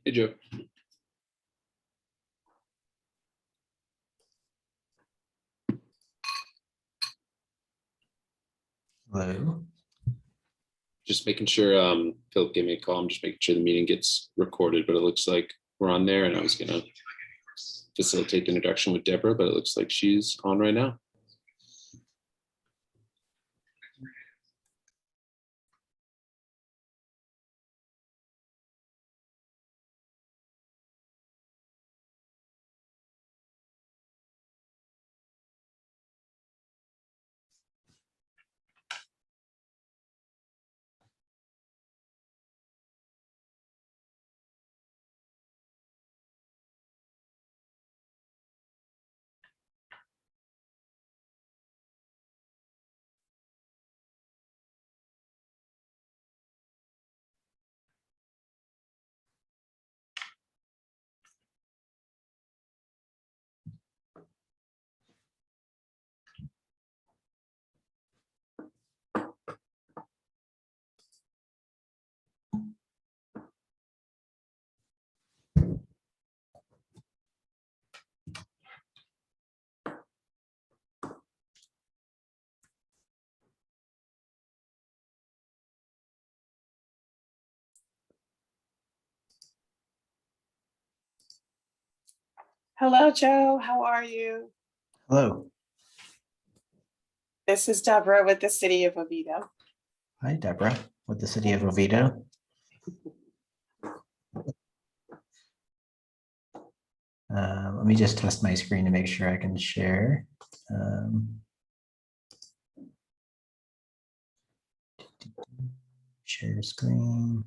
Hey, Joe. Hello. Just making sure, Philip gave me a call. I'm just making sure the meeting gets recorded, but it looks like we're on there, and I was gonna facilitate the introduction with Deborah, but it looks like she's on right now. Hello, Joe. How are you? Hello. This is Deborah with the City of Oviedo. Hi, Deborah, with the City of Oviedo. Let me just test my screen to make sure I can share. Share screen.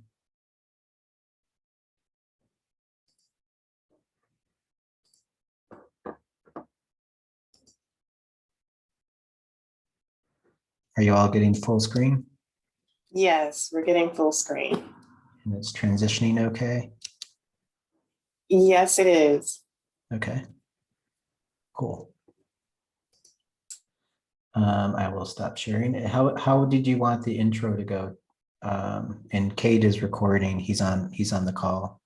Are you all getting full screen? Yes, we're getting full screen. And it's transitioning okay? Yes, it is. Okay. Cool. I will stop sharing. How did you want the intro to go? And Kate is recording. He's on the call.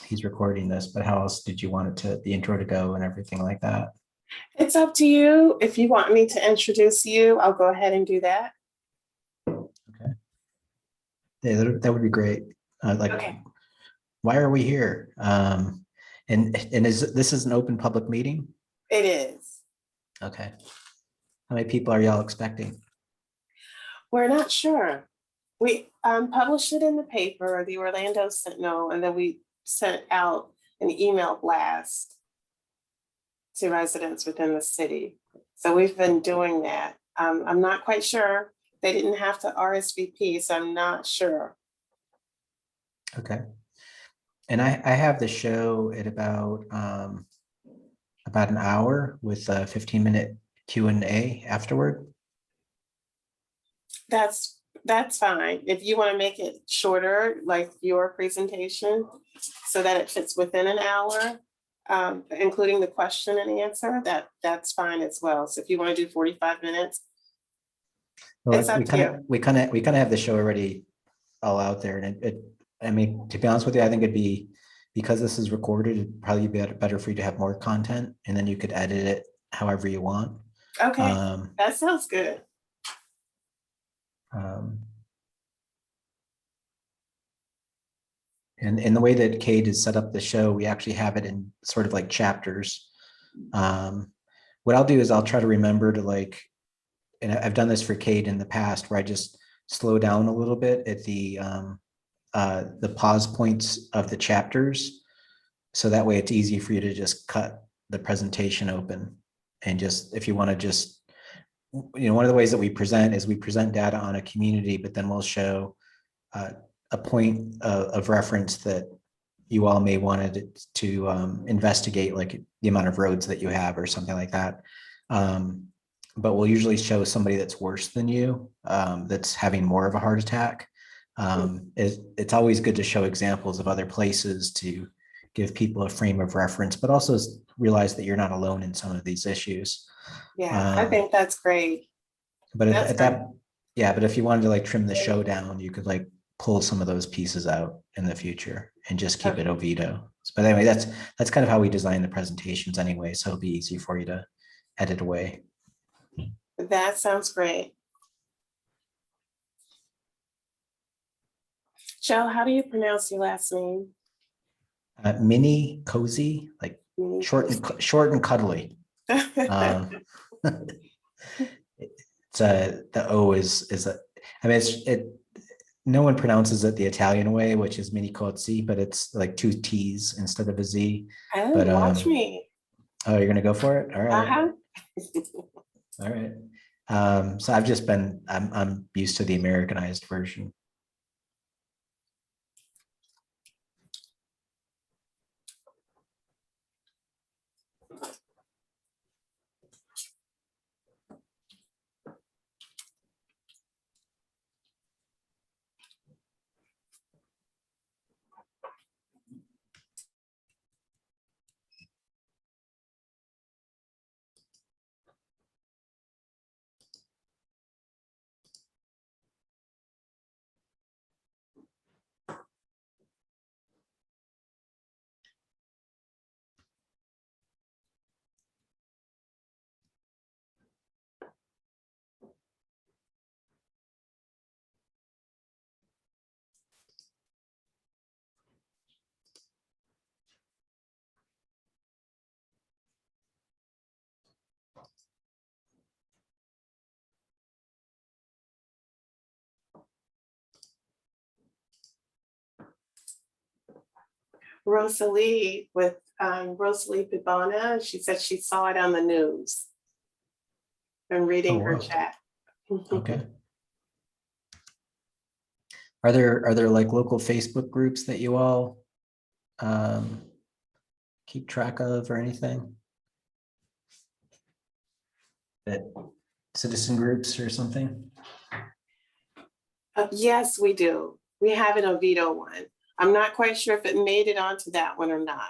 He's recording this, but how else did you want the intro to go and everything like that? It's up to you. If you want me to introduce you, I'll go ahead and do that. Okay. Yeah, that would be great. Okay. Why are we here? And this is an open public meeting? It is. Okay. How many people are y'all expecting? We're not sure. We published it in the paper, the Orlando Sentinel, and then we sent out an email blast to residents within the city. So we've been doing that. I'm not quite sure. They didn't have to RSVP, so I'm not sure. Okay. And I have the show at about an hour with a 15-minute Q&A afterward. That's fine. If you want to make it shorter, like your presentation, so that it fits within an hour, including the question and answer, that's fine as well. So if you want to do 45 minutes, Well, it's up to you. we kind of have the show already all out there, and I mean, to be honest with you, I think it'd be, because this is recorded, it'd probably be better for you to have more content, and then you could edit it however you want. Okay, that sounds good. And the way that Kate has set up the show, we actually have it in sort of like chapters. What I'll do is I'll try to remember to and I've done this for Kate in the past, where I just slow down a little bit at the pause points of the chapters. So that way it's easy for you to just cut the presentation open. And just, if you want to just, one of the ways that we present is we present data on a community, but then we'll show a point of reference that you all may wanted to investigate, like the amount of roads that you have or something like that. But we'll usually show somebody that's worse than you, that's having more of a heart attack. It's always good to show examples of other places to give people a frame of reference, but also realize that you're not alone in some of these issues. Yeah, I think that's great. But but if you wanted to trim the show down, you could pull some of those pieces out in the future and just keep it Oviedo. But anyway, that's kind of how we design the presentations anyway, so it'll be easy for you to edit away. That sounds great. Joe, how do you pronounce your last name? Mini cozy, like short and cuddly. It's the O is a, I mean, no one pronounces it the Italian way, which is mini cozy, but it's like two T's instead of a Z. Oh, But watch me. Oh, you're gonna go for it? All right. Uh-huh. All right. So I'm used to the Americanized version. Rosalie with Rosalie Pibona. She said she saw it on the news. I'm reading her wow. chat. Okay. Are there like local Facebook groups that you all keep track of or anything? That citizen groups or something? Yes, we do. We have an Oviedo one. I'm not quite sure if it made it onto that one or not.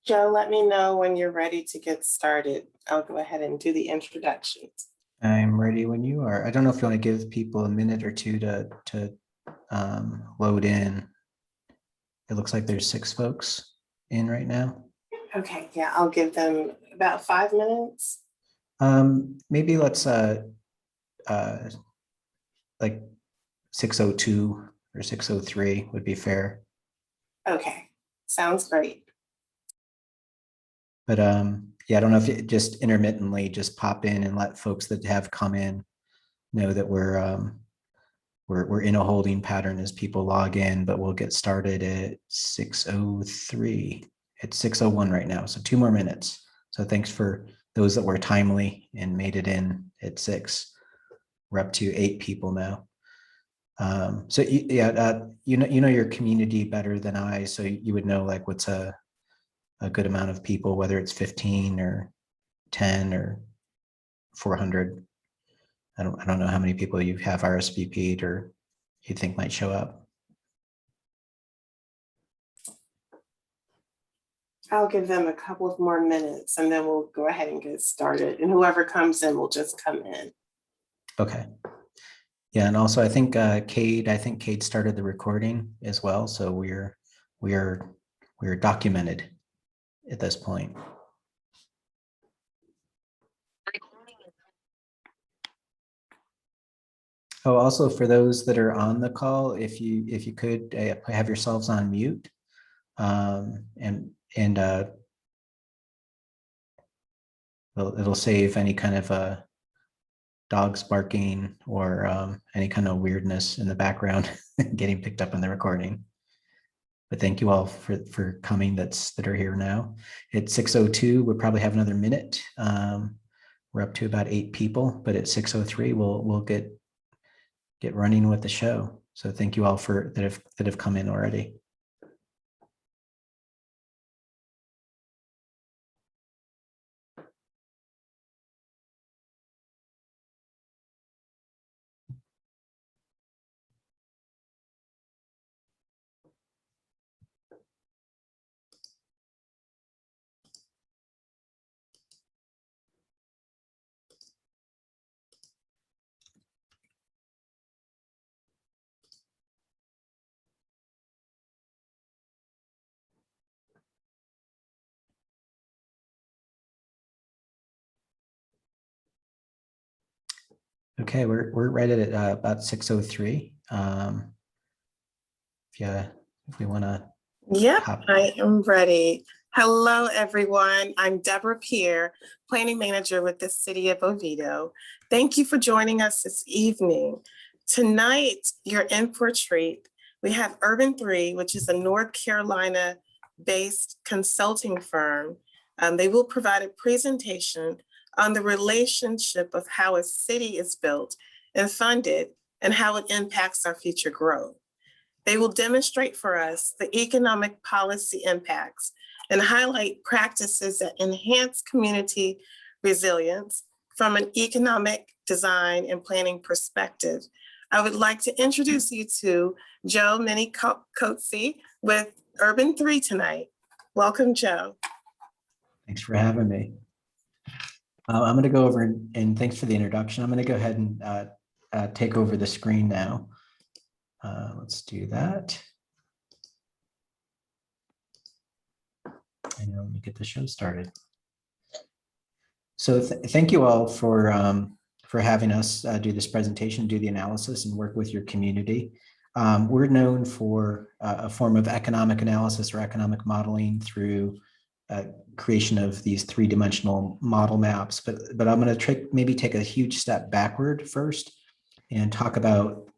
Joe, let me know when you're ready to get started. I'll go ahead and do the introductions. I'm ready when you are. I don't know if you want to give people a minute or two to load in. It looks like there's 6 folks in right now. Okay, yeah, I'll give them about 5 minutes. Maybe let's like 6:02 or 6:03 would be fair. Okay, sounds great. But yeah, I don't know if it just intermittently just pop in and let folks that have come in know that we're in a holding pattern as people log in, but we'll get started at 6:03. It's 6:01 right now, so 2 more minutes. So thanks for those that were timely and made it in at 6. We're up to 8 people now. So yeah, you know your community better than I, so you would know like what's a good amount of people, whether it's 15 or 10 or 400. I don't know how many people you have RSVP'd or you think might show up. I'll give them a couple of more minutes and then we'll go ahead and get started. And whoever comes in will just come in. Okay. Yeah, and also I think Cade started the recording as well, so we're documented at this point. Oh, also for those that are on the call, if you could have yourselves on mute, and it'll save any kind of dogs barking or any kind of weirdness in the background getting picked up in the recording. But thank you all for coming that are here now. It's 6:02. We'll probably have another minute. We're up to about 8 people, but at 6:03 we'll get running with the show. So thank you all that have come in already. Okay, we're right at about 6:03. If we want to. Yep, I am ready. Hello, everyone. I'm Deborah Pierre, Planning Manager with the City of Oviedo. Thank you for joining us this evening. Tonight, you're in for a treat. We have Urban3, which is a North Carolina-based consulting firm. They will provide a presentation on the relationship of how a city is built and funded and how it impacts our future growth. They will demonstrate for us the economic policy impacts and highlight practices that enhance community resilience from an economic design and planning perspective. I would like to introduce you to Joe Minicoatesy with Urban3 tonight. Welcome, Joe. Thanks for having me. I'm going to go over and thanks for the introduction. I'm going to go ahead and take over the screen now. Let's do that. And let me get the show started. So thank you all for having us do this presentation, do the analysis, and work with your community. We're known for a form of economic analysis or economic modeling through creation of these three-dimensional model maps. But I'm going to maybe take a huge step backward first and talk about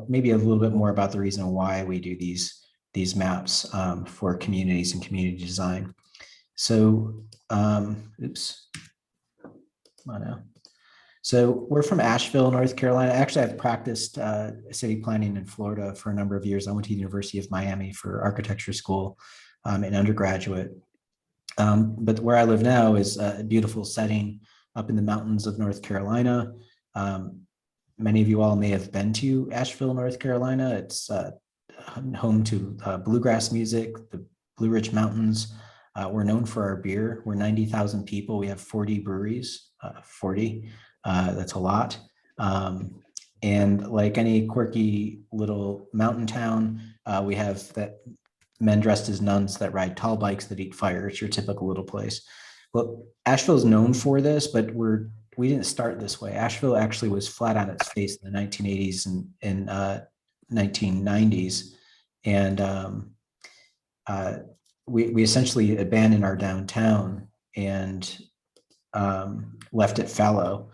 maybe a little bit more about the reason why we do these maps for communities and community design. So, oops, come on now. So we're from Asheville, North Carolina. Actually, I've practiced city planning in Florida for a number of years. I went to the University of Miami for architecture school in undergraduate. But where I live now is a beautiful setting up in the mountains of North Carolina. Many of you all may have been to Asheville, North Carolina. It's home to bluegrass music, the Blue Ridge Mountains. We're known for our beer. We're 90,000 people. We have 40 breweries, 40. That's a lot. And like any quirky little mountain town, we have that men dressed as nuns that ride tall bikes that eat fire. It's your typical little place. Well, Asheville is known for this, but we didn't start this way. Asheville actually was flat on its face in the 1980s and 1990s. And we essentially abandoned our downtown and left it fallow.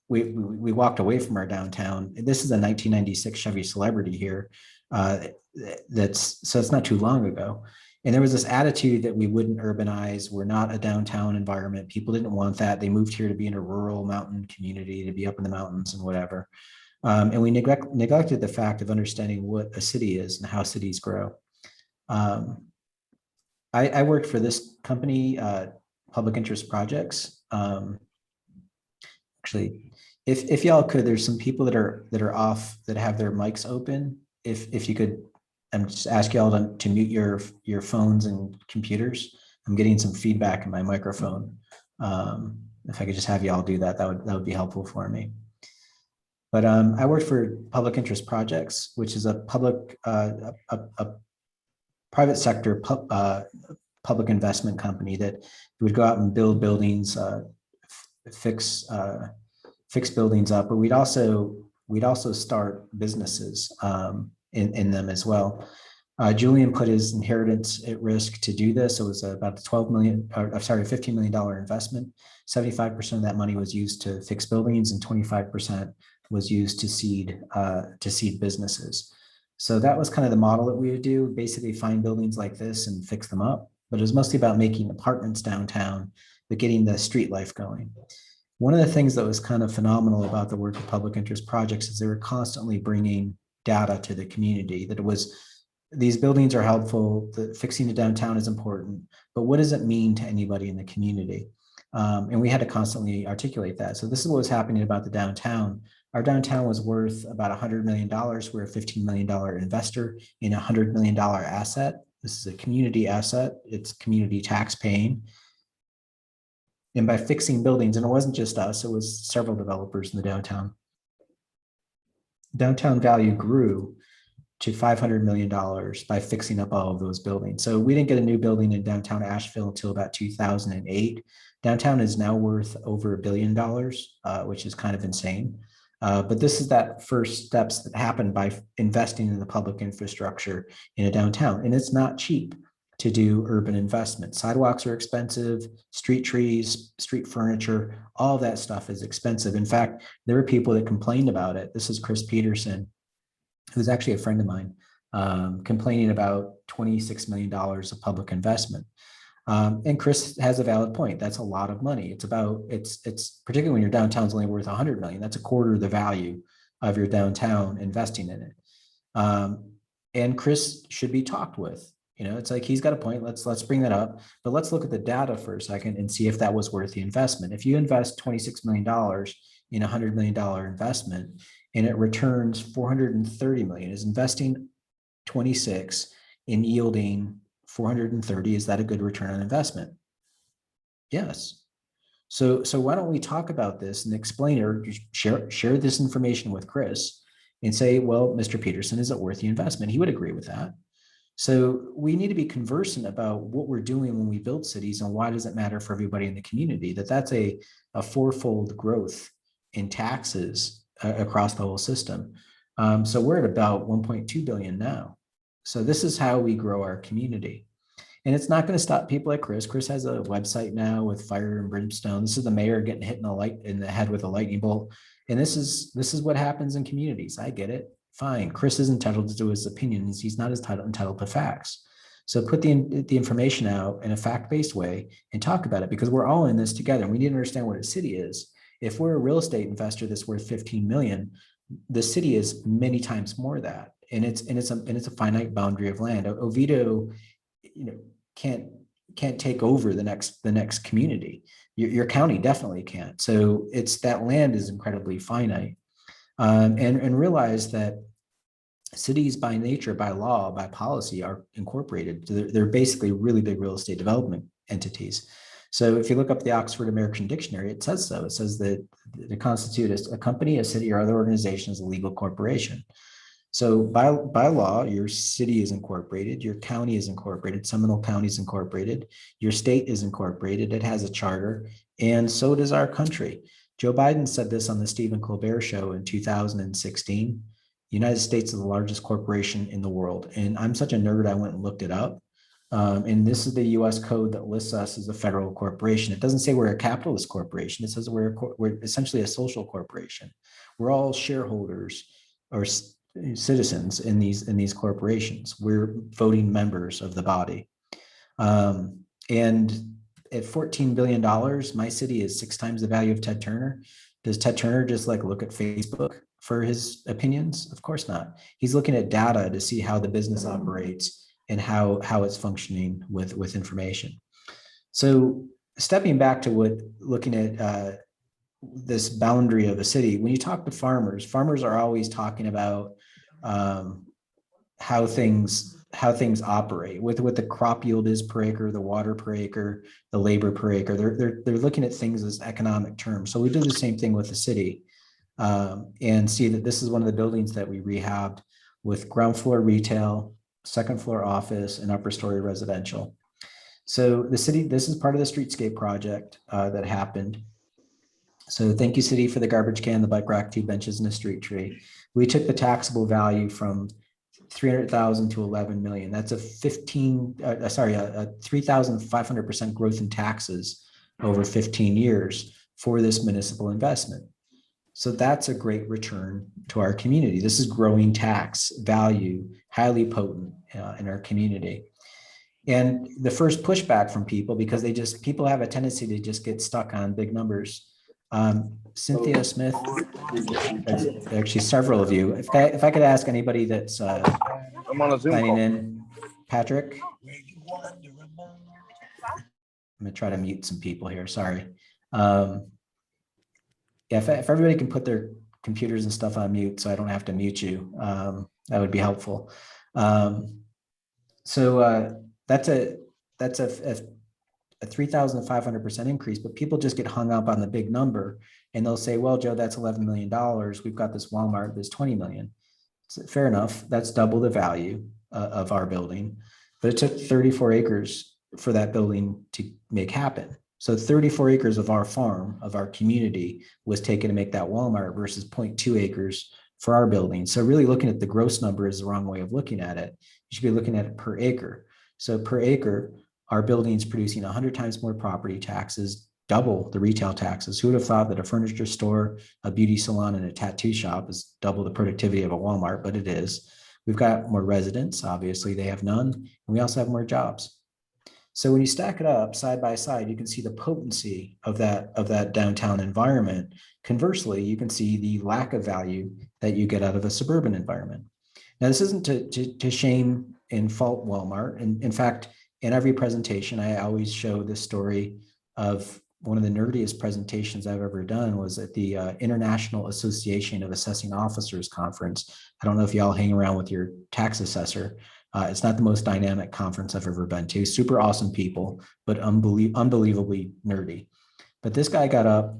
We walked away from our downtown. This is a 1996 Chevy Celebrity here. So it's not too long ago. And there was this attitude that we wouldn't urbanize. We're not a downtown environment. People didn't want that. They moved here to be in a rural mountain community, to be up in the mountains and whatever. And we neglected the fact of understanding what a city is and how cities grow. I worked for this company, Public Interest Projects. Actually, if y'all could, there's some people that are off that have their mics open. If you could, just ask y'all to mute your phones and computers. I'm getting some feedback in my microphone. If I could just have y'all do that, that would be helpful for me. But I worked for Public Interest Projects, which is a private sector public investment company that would go out and build buildings, fix buildings up, but we'd also start businesses in them as well. Julian put his inheritance at risk to do this. It was about a $15 million investment. 75% of that money was used to fix buildings, and 25% was used to seed businesses. So that was kind of the model that we would do, basically find buildings like this and fix them up. But it was mostly about making apartments downtown, but getting the street life going. One of the things that was kind of phenomenal about the work of Public Interest Projects is they were constantly bringing data to the community, that it was, these buildings are helpful, fixing the downtown is important, but what does it mean to anybody in the community? And we had to constantly articulate that. So this is what was happening about the downtown. Our downtown was worth about $100 million. We're a $15 million investor in a $100 million asset. This is a community asset. It's community tax paying. And by fixing buildings, and it wasn't just us, it was several developers in the downtown. Downtown value grew to $500 million by fixing up all of those buildings. So we didn't get a new building in downtown Asheville until about 2008. Downtown is now worth over $1 billion, which is kind of insane. But this is that first steps that happen by investing in the public infrastructure in a downtown. And it's not cheap to do urban investment. Sidewalks are expensive, street trees, street furniture, all that stuff is expensive. In fact, there were people that complained about it. This is Chris Peterson, who's actually a friend of mine, complaining about $26 million of public investment. And Chris has a valid point. That's a lot of money. It's particularly when your downtown's only worth 100 million, that's a quarter of the value of your downtown investing in it. And Chris should be talked with. It's like, he's got a point. Let's bring that up, but let's look at the data for a second and see if that was worth the investment. If you invest $26 million in a $100 million investment and it returns 430 million, is investing 26 in yielding 430, is that a good return on investment? Yes. So why don't we talk about this and explain or share this information with Chris and say, well, Mr. Peterson, is it worth the investment? He would agree with that. So we need to be conversant about what we're doing when we build cities and why does it matter for everybody in the community, that's a fourfold growth in taxes across the whole system. So we're at about 1.2 billion now. So this is how we grow our community. And it's not going to stop people like Chris. Chris has a website now with fire and brimstone. This is the mayor getting hit in the head with a lightning bolt. And this is what happens in communities. I get it. Fine. Chris is entitled to do his opinions. He's not entitled to facts. So put the information out in a fact-based way and talk about it, because we're all in this together. We need to understand what a city is. If we're a real estate investor that's worth 15 million, the city is many times more that. And it's a finite boundary of land. Oviedo, can't take over the next community. Your county definitely can't. So it's that land is incredibly finite. And realize that cities by nature, by law, by policy are incorporated. They're basically really big real estate development entities. So if you look up the Oxford American Dictionary, it says so. It says that to constitute a company, a city, or other organization is a legal corporation. So by law, your city is incorporated, your county is incorporated, Seminole County is incorporated, your state is incorporated, it has a charter, and so does our country. Joe Biden said this on the Stephen Colbert Show in 2016. The United States is the largest corporation in the world. And I'm such a nerd, I went and looked it up. And this is the US code that lists us as a federal corporation. It doesn't say we're a capitalist corporation. It says we're essentially a social corporation. We're all shareholders or citizens in these corporations. We're voting members of the body. And at $14 billion, my city is 6 times the value of Ted Turner. Does Ted Turner just look at Facebook for his opinions? Of course not. He's looking at data to see how the business operates and how it's functioning with information. So stepping back to looking at this boundary of a city, when you talk to farmers are always talking about how things operate, with what the crop yield is per acre, the water per acre, the labor per acre. They're looking at things as economic terms. So we do the same thing with the city, and see that this is one of the buildings that we rehabbed with ground floor retail, second floor office, and upper story residential. So the city, this is part of the streetscape project that happened. So thank you, city, for the garbage can, the bike rack, 2 benches, and a street tree. We took the taxable value from 300,000 to 11 million. That's a 3,500% growth in taxes over 15 years for this municipal investment. So that's a great return to our community. This is growing tax value, highly potent in our community. And the first pushback from people, because people have a tendency to just get stuck on big numbers. Cynthia Smith, actually several of you. If I could ask anybody that's I'm on a Zoom planning call. in, Patrick. I'm gonna try to mute some people here. Sorry. Yeah, if everybody can put their computers and stuff on mute, so I don't have to mute you, that would be helpful. So that's a 3,500% increase, but people just get hung up on the big number and they'll say, well, Joe, that's $11 million. We've got this Walmart, there's 20 million. So fair enough. That's double the value of our building, but it took 34 acres for that building to make happen. So 34 acres of our farm, of our community, was taken to make that Walmart versus 0.2 acres for our building. So really looking at the gross number is the wrong way of looking at it. You should be looking at it per acre. So per acre, our building is producing 100 times more property taxes, double the retail taxes. Who would have thought that a furniture store, a beauty salon, and a tattoo shop is double the productivity of a Walmart, but it is. We've got more residents, obviously they have none, and we also have more jobs. So when you stack it up side by side, you can see the potency of that downtown environment. Conversely, you can see the lack of value that you get out of a suburban environment. Now, this isn't to shame and fault Walmart. And in fact, in every presentation, I always show this story of one of the nerdiest presentations I've ever done was at the International Association of Assessing Officers Conference. I don't know if y'all hang around with your tax assessor. It's not the most dynamic conference I've ever been to. Super awesome people, but unbelievably nerdy. But this guy got up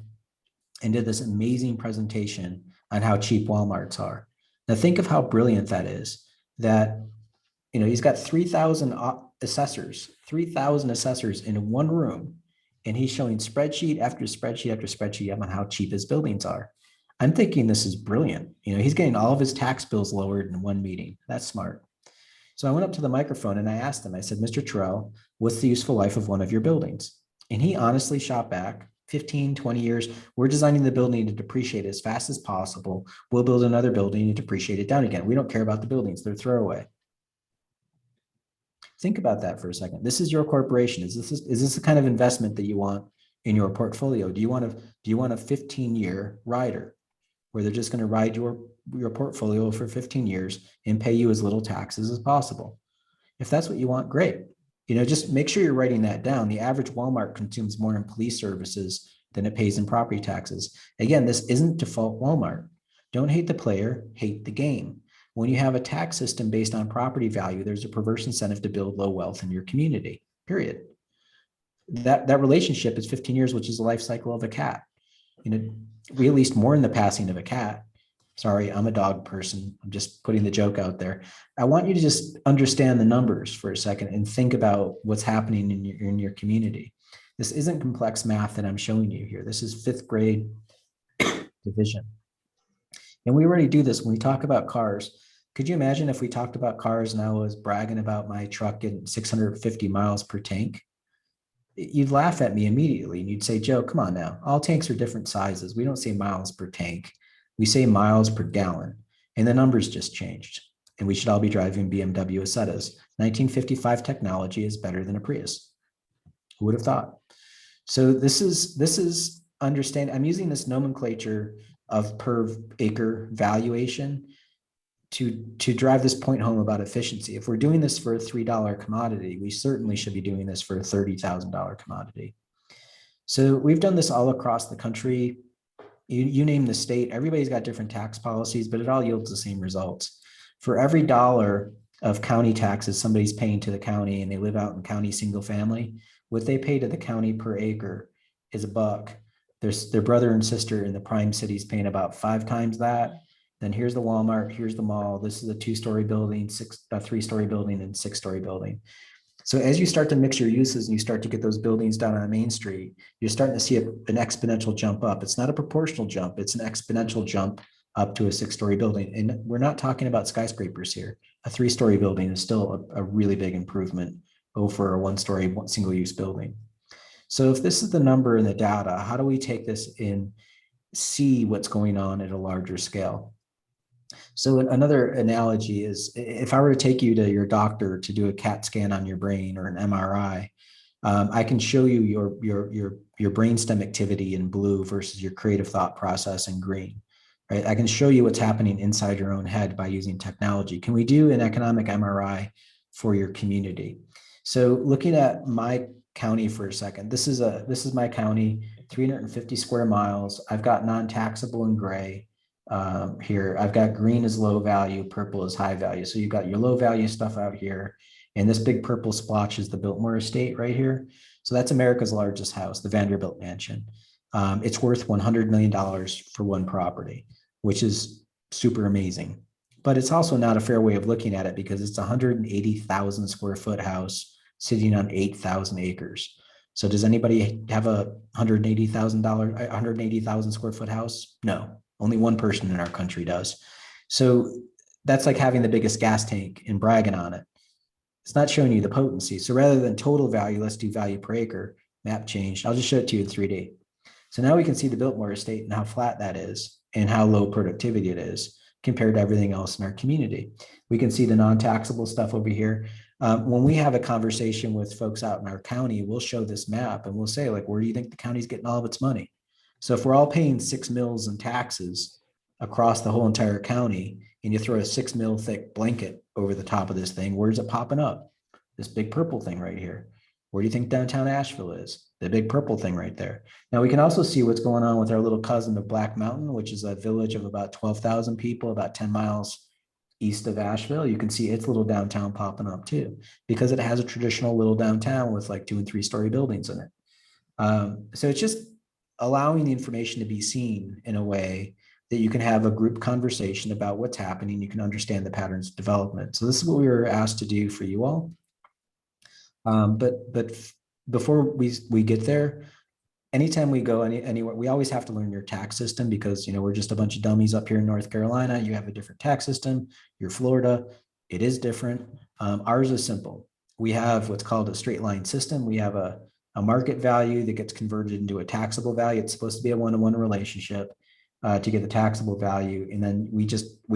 and did this amazing presentation on how cheap Walmarts are. Now think of how brilliant that is, that, you know, he's got 3,000 assessors in one room, and he's showing spreadsheet after spreadsheet after spreadsheet on how cheap his buildings are. I'm thinking this is brilliant. You know, he's getting all of his tax bills lowered in one meeting. That's smart. So I went up to the microphone and I asked him, I said, Mr. Terrell, what's the useful life of one of your buildings? And he honestly shot back 15, 20 years. We're designing the building to depreciate as fast as possible. We'll build another building and depreciate it down again. We don't care about the buildings, they're throwaway. Think about that for a second. This is your corporation. Is this the kind of investment that you want in your portfolio? Do you want a 15-year rider where they're just going to ride your portfolio for 15 years and pay you as little taxes as possible? If that's what you want, great. You know, just make sure you're writing that down. The average Walmart consumes more in police services than it pays in property taxes. Again, this isn't to fault Walmart. Don't hate the player, hate the game. When you have a tax system based on property value, there's a perverse incentive to build low wealth in your community, period. That relationship is 15 years, which is the life cycle of a cat. You know, we at least mourn the passing of a cat. Sorry, I'm a dog person. I'm just putting the joke out there. I want you to just understand the numbers for a second and think about what's happening in your community. This isn't complex math that I'm showing you here. This is 5th grade division. And we already do this when we talk about cars. Could you imagine if we talked about cars and I was bragging about my truck getting 650 miles per tank? You'd laugh at me immediately and you'd say, Joe, come on now. All tanks are different sizes. We don't say miles per tank. We say miles per gallon. And the numbers just changed. And we should all be driving BMW Asettas. 1955 technology is better than a Prius. Who would have thought? So this is understand. I'm using this nomenclature of per acre valuation to drive this point home about efficiency. If we're doing this for a $3 commodity, we certainly should be doing this for a $30,000 commodity. So we've done this all across the country. You name the state, everybody's got different tax policies, but it all yields the same results. For every dollar of county taxes somebody's paying to the county and they live out in county single family, what they pay to the county per acre is $1. Their brother and sister in the prime cities paying about 5 times that. Then here's the Walmart, here's the mall. This is a 2-story building, a 3-story building, and 6-story building. So as you start to mix your uses and you start to get those buildings down on Main Street, you're starting to see an exponential jump up. It's not a proportional jump, it's an exponential jump up to a 6-story building. And we're not talking about skyscrapers here. A 3-story building is still a really big improvement over a 1-story single-use building. So if this is the number in the data, how do we take this and see what's going on at a larger scale? So another analogy is if I were to take you to your doctor to do a CAT scan on your brain or an MRI, I can show you your brainstem activity in blue versus your creative thought process in green, right? I can show you what's happening inside your own head by using technology. Can we do an economic MRI for your community? So looking at my county for a second, this is my county, 350 square miles. I've got non-taxable in gray. Here, I've got green is low value, purple is high value. So you've got your low value stuff out here. And this big purple splotch is the Biltmore estate right here. So that's America's largest house, the Vanderbilt Mansion. It's worth $100 million for one property, which is super amazing. But it's also not a fair way of looking at it because it's a 180,000 square foot house sitting on 8,000 acres. So does anybody have a $180,000 square foot house? No, only one person in our country does. So that's like having the biggest gas tank and bragging on it. It's not showing you the potency. So rather than total value, let's do value per acre. Map changed. I'll just show it to you in 3D. So now we can see the Biltmore estate and how flat that is and how low productivity it is compared to everything else in our community. We can see the non-taxable stuff over here. When we have a conversation with folks out in our county, we'll show this map and we'll say, like, where do you think the county's getting all of its money? So if we're all paying 6 mils in taxes across the whole entire county, and you throw a 6 mil thick blanket over the top of this thing, where's it popping up? This big purple thing right here. Where do you think downtown Asheville is? The big purple thing right there. Now we can also see what's going on with our little cousin of Black Mountain, which is a village of about 12,000 people, about 10 miles east of Asheville. You can see its little downtown popping up too, because it has a traditional little downtown with like 2- and 3-story buildings in it. So it's just allowing the information to be seen in a way that you can have a group conversation about what's happening. You can understand the patterns of development. So this is what we were asked to do for you all. But before we get there, anytime we go anywhere, we always have to learn your tax system, because, you know, we're just a bunch of dummies up here in North Carolina. You have a different tax system. You're Florida. It is different. Ours is simple. We have what's called a straight line system. We have a market value that gets converted into a taxable value. It's supposed to be a one-to-one relationship to get the taxable value. And then we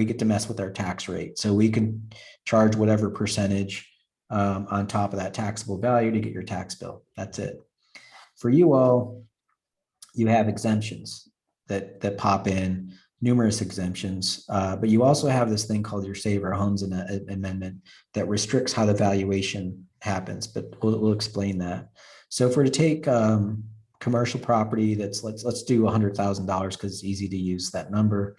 get to mess with our tax rate. So we can charge whatever percentage on top of that taxable value to get your tax bill. That's it. For you all, you have exemptions that pop in, numerous exemptions, but you also have this thing called your Save Our Homes Amendment that restricts how the valuation happens, but we'll explain that. So if we're to take commercial property that's, let's do $100,000 because it's easy to use that number.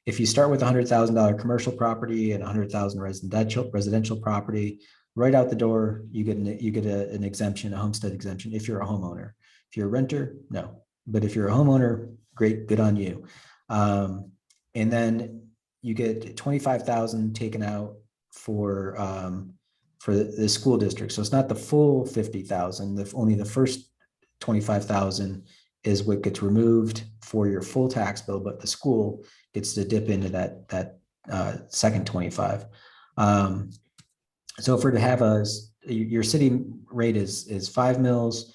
If you start with $100,000 commercial property and $100,000 residential property, right out the door, you get an exemption, a homestead exemption, if you're a homeowner. If you're a renter, no. But if you're a homeowner, great, good on you. And then you get 25,000 taken out for the school district. So it's not the full 50,000. Only the first 25,000 is what gets removed for your full tax bill, but the school gets to dip into that second 25. So if we're to have your city rate is 5 mils,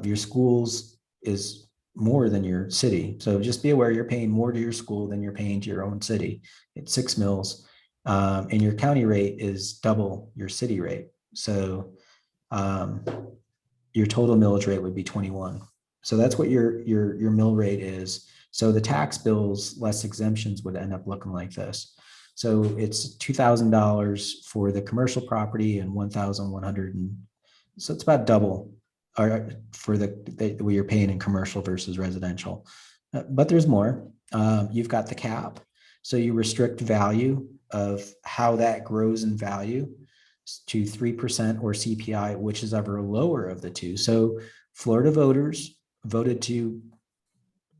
your schools is more than your city. So just be aware you're paying more to your school than you're paying to your own city. It's 6 mils, and your county rate is double your city rate. So your total millage rate would be 21. So that's what your mill rate is. So the tax bills less exemptions would end up looking like this. So it's $2,000 for the commercial property and $1,100. So it's about double for the way you're paying in commercial versus residential. But there's more. You've got the cap. So you restrict value of how that grows in value to 3% or CPI, which is ever lower of the two. So Florida voters voted to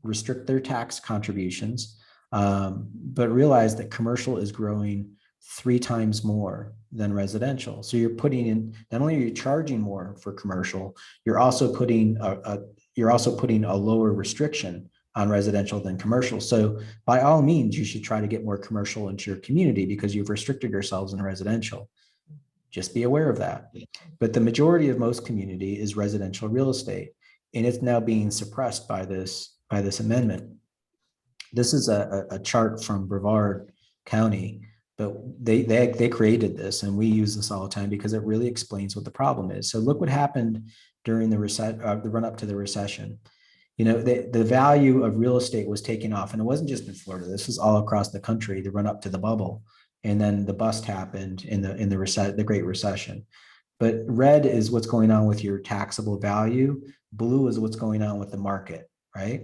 restrict their tax contributions, but realize that commercial is growing 3 times more than residential. So you're putting in, not only are you charging more for commercial, you're also putting a lower restriction on residential than commercial. So by all means, you should try to get more commercial into your community because you've restricted yourselves in residential. Just be aware of that. But the majority of most community is residential real estate, and it's now being suppressed by this amendment. This is a chart from Brevard County, but they created this, and we use this all the time because it really explains what the problem is. So look what happened during the run up to the recession. You know, the value of real estate was taking off, and it wasn't just in Florida. This was all across the country, the run up to the bubble, and then the bust happened in the Great Recession. But red is what's going on with your taxable value. Blue is what's going on with the market, right?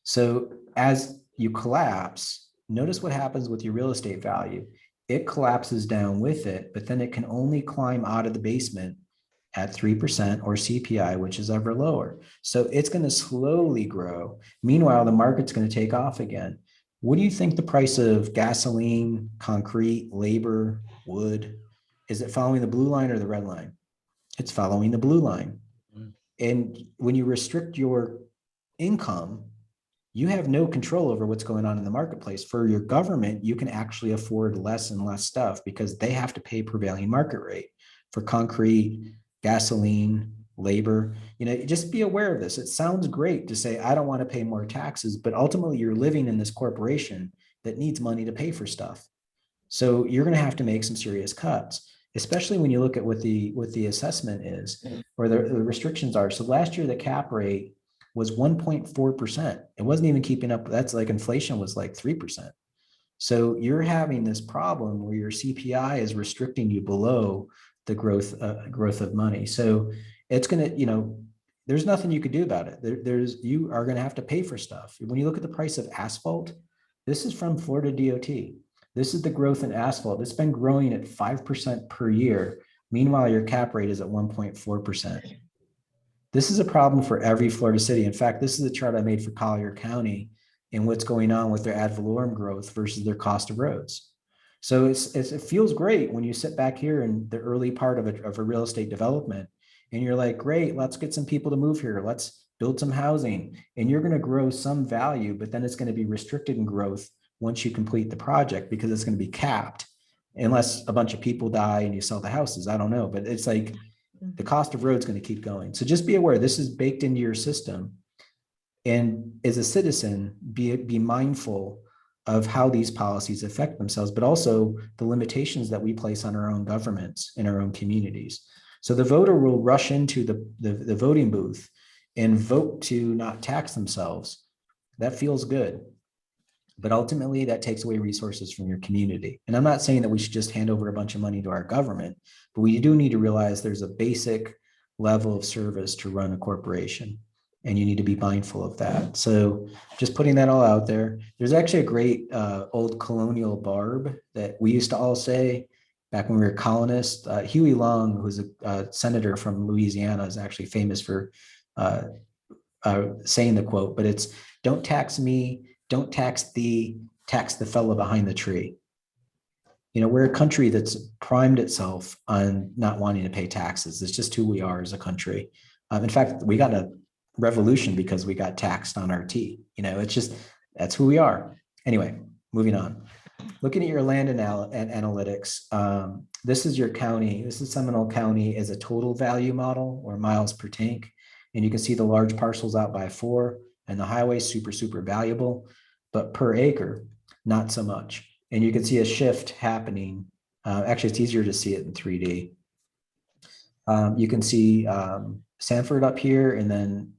So as you collapse, notice what happens with your real estate value. It collapses down with it, but then it can only climb out of the basement at 3% or CPI, which is ever lower. So it's going to slowly grow. Meanwhile, the market's going to take off again. What do you think the price of gasoline, concrete, labor, wood, is it following the blue line or the red line? It's following the blue line. And when you restrict your income, you have no control over what's going on in the marketplace. For your government, you can actually afford less and less stuff because they have to pay prevailing market rate for concrete, gasoline, labor. Just be aware of this. It sounds great to say, I don't want to pay more taxes, but ultimately you're living in this corporation that needs money to pay for stuff. So you're going to have to make some serious cuts, especially when you look at what the assessment is or the restrictions are. So last year, the cap rate was 1.4%. It wasn't even keeping up. That's like inflation was like 3%. So you're having this problem where your CPI is restricting you below the growth of money. So it's going to, there's nothing you could do about it. You are going to have to pay for stuff. When you look at the price of asphalt, this is from Florida DOT. This is the growth in asphalt. It's been growing at 5% per year. Meanwhile, your cap rate is at 1.4%. This is a problem for every Florida city. In fact, this is a chart I made for Collier County and what's going on with their ad valorem growth versus their cost of roads. So it feels great when you sit back here in the early part of a real estate development and you're like, great, let's get some people to move here. Let's build some housing and you're going to grow some value, but then it's going to be restricted in growth once you complete the project because it's going to be capped unless a bunch of people die and you sell the houses. I don't know, but it's like, the cost of roads going to keep going. So just be aware, this is baked into your system. And as a citizen, be mindful of how these policies affect themselves, but also the limitations that we place on our own governments in our own communities. So the voter will rush into the voting booth and vote to not tax themselves. That feels good. But ultimately, that takes away resources from your community. And I'm not saying that we should just hand over a bunch of money to our government, but we do need to realize there's a basic level of service to run a corporation, and you need to be mindful of that. So just putting that all out there. There's actually a great old colonial barb that we used to all say back when we were colonists. Huey Long, who's a senator from Louisiana, is actually famous for saying the quote, but it's, don't tax me, don't tax the fellow behind the tree. We're a country that's primed itself on not wanting to pay taxes. It's just who we are as a country. In fact, we got a revolution because we got taxed on our tea. It's just, that's who we are. Anyway, moving on. Looking at your land analytics, this is your county. This is Seminole County as a total value model or miles per tank. And you can see the large parcels out by 4 and the highway super valuable, but per acre, not so much. And you can see a shift happening. Actually, it's easier to see it in 3D. You can see Sanford up here, and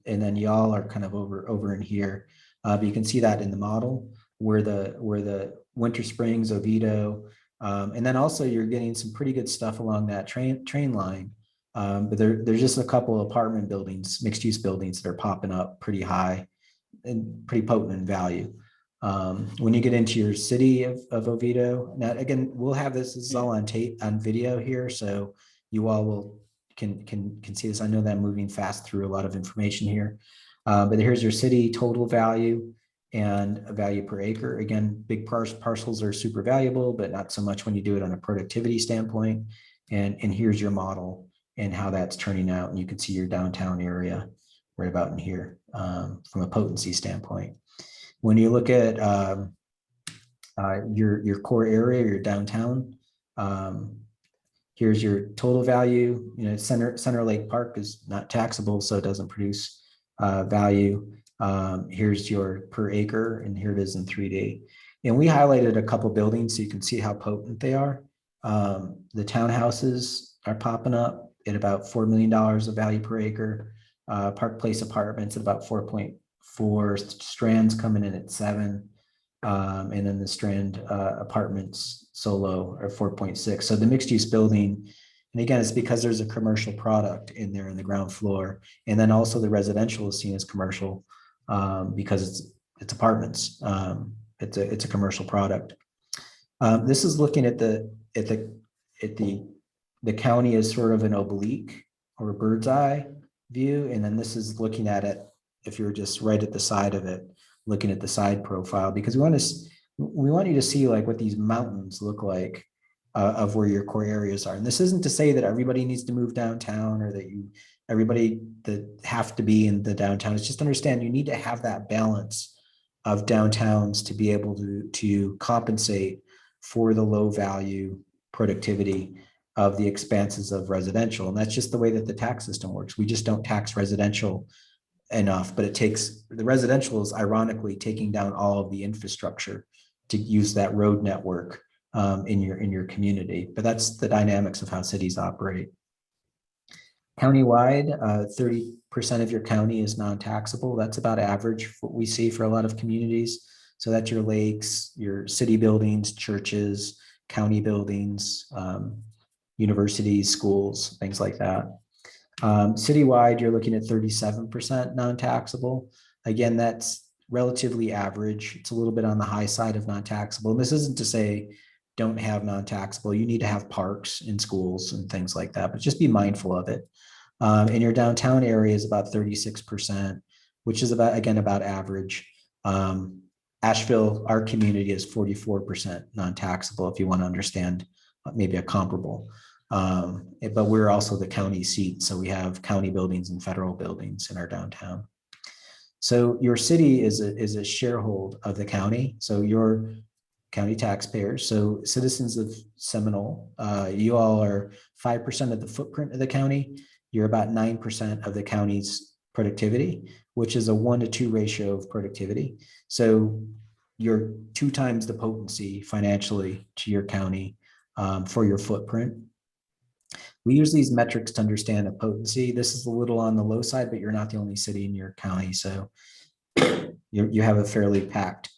then y'all are kind of over in here. But you can see that in the model where the Winter Springs, Oviedo, and then also you're getting some pretty good stuff along that train line. But there's just a couple of apartment buildings, mixed use buildings that are popping up pretty high and pretty potent in value. When you get into your city of Oviedo, now again, we'll have this is all on tape, on video here, so you all can see this. I know that I'm moving fast through a lot of information here, but here's your city total value and a value per acre. Again, big parcels are super valuable, but not so much when you do it on a productivity standpoint. And here's your model and how that's turning out. And you can see your downtown area right about in here from a potency standpoint. When you look at your core area, your downtown, here's your total value. Center Lake Park is not taxable, so it doesn't produce value. Here's your per acre, and here it is in 3D. And we highlighted a couple buildings so you can see how potent they are. The townhouses are popping up at about $4 million of value per acre. Park Place Apartments at about 4.4, Strand's coming in at 7, and then the Strand Apartments solo are 4.6. So the mixed use building, and again, it's because there's a commercial product in there in the ground floor, and then also the residential is seen as commercial because it's apartments. It's a commercial product. This is looking at the county as sort of an oblique or a bird's eye view, and then this is looking at it if you're just right at the side of it, looking at the side profile, because we want you to see like what these mountains look like of where your core areas are. And this isn't to say that everybody needs to move downtown or that you everybody that have to be in the downtown. It's just understand you need to have that balance of downtowns to be able to compensate for the low value productivity of the expanses of residential. And that's just the way that the tax system works. We just don't tax residential enough, but it takes, the residential is ironically taking down all of the infrastructure to use that road network in your community. But that's the dynamics of how cities operate. Countywide, 30% of your county is non-taxable. That's about average what we see for a lot of communities. So that's your lakes, your city buildings, churches, county buildings, universities, schools, things like that. Citywide, you're looking at 37% non-taxable. Again, that's relatively average. It's a little bit on the high side of non-taxable. And this isn't to say don't have non-taxable. You need to have parks in schools and things like that, but just be mindful of it. In your downtown area is about 36%, which is about, again, about average. Asheville, our community is 44% non-taxable, if you want to understand maybe a comparable. But we're also the county seat. So we have county buildings and federal buildings in our downtown. So your city is a shareholder of the county. So your county taxpayers. So citizens of Seminole, you all are 5% of the footprint of the county. You're about 9% of the county's productivity, which is a 1-to-2 ratio of productivity. So you're 2 times the potency financially to your county for your footprint. We use these metrics to understand a potency. This is a little on the low side, but you're not the only city in your county. So you have a fairly packed,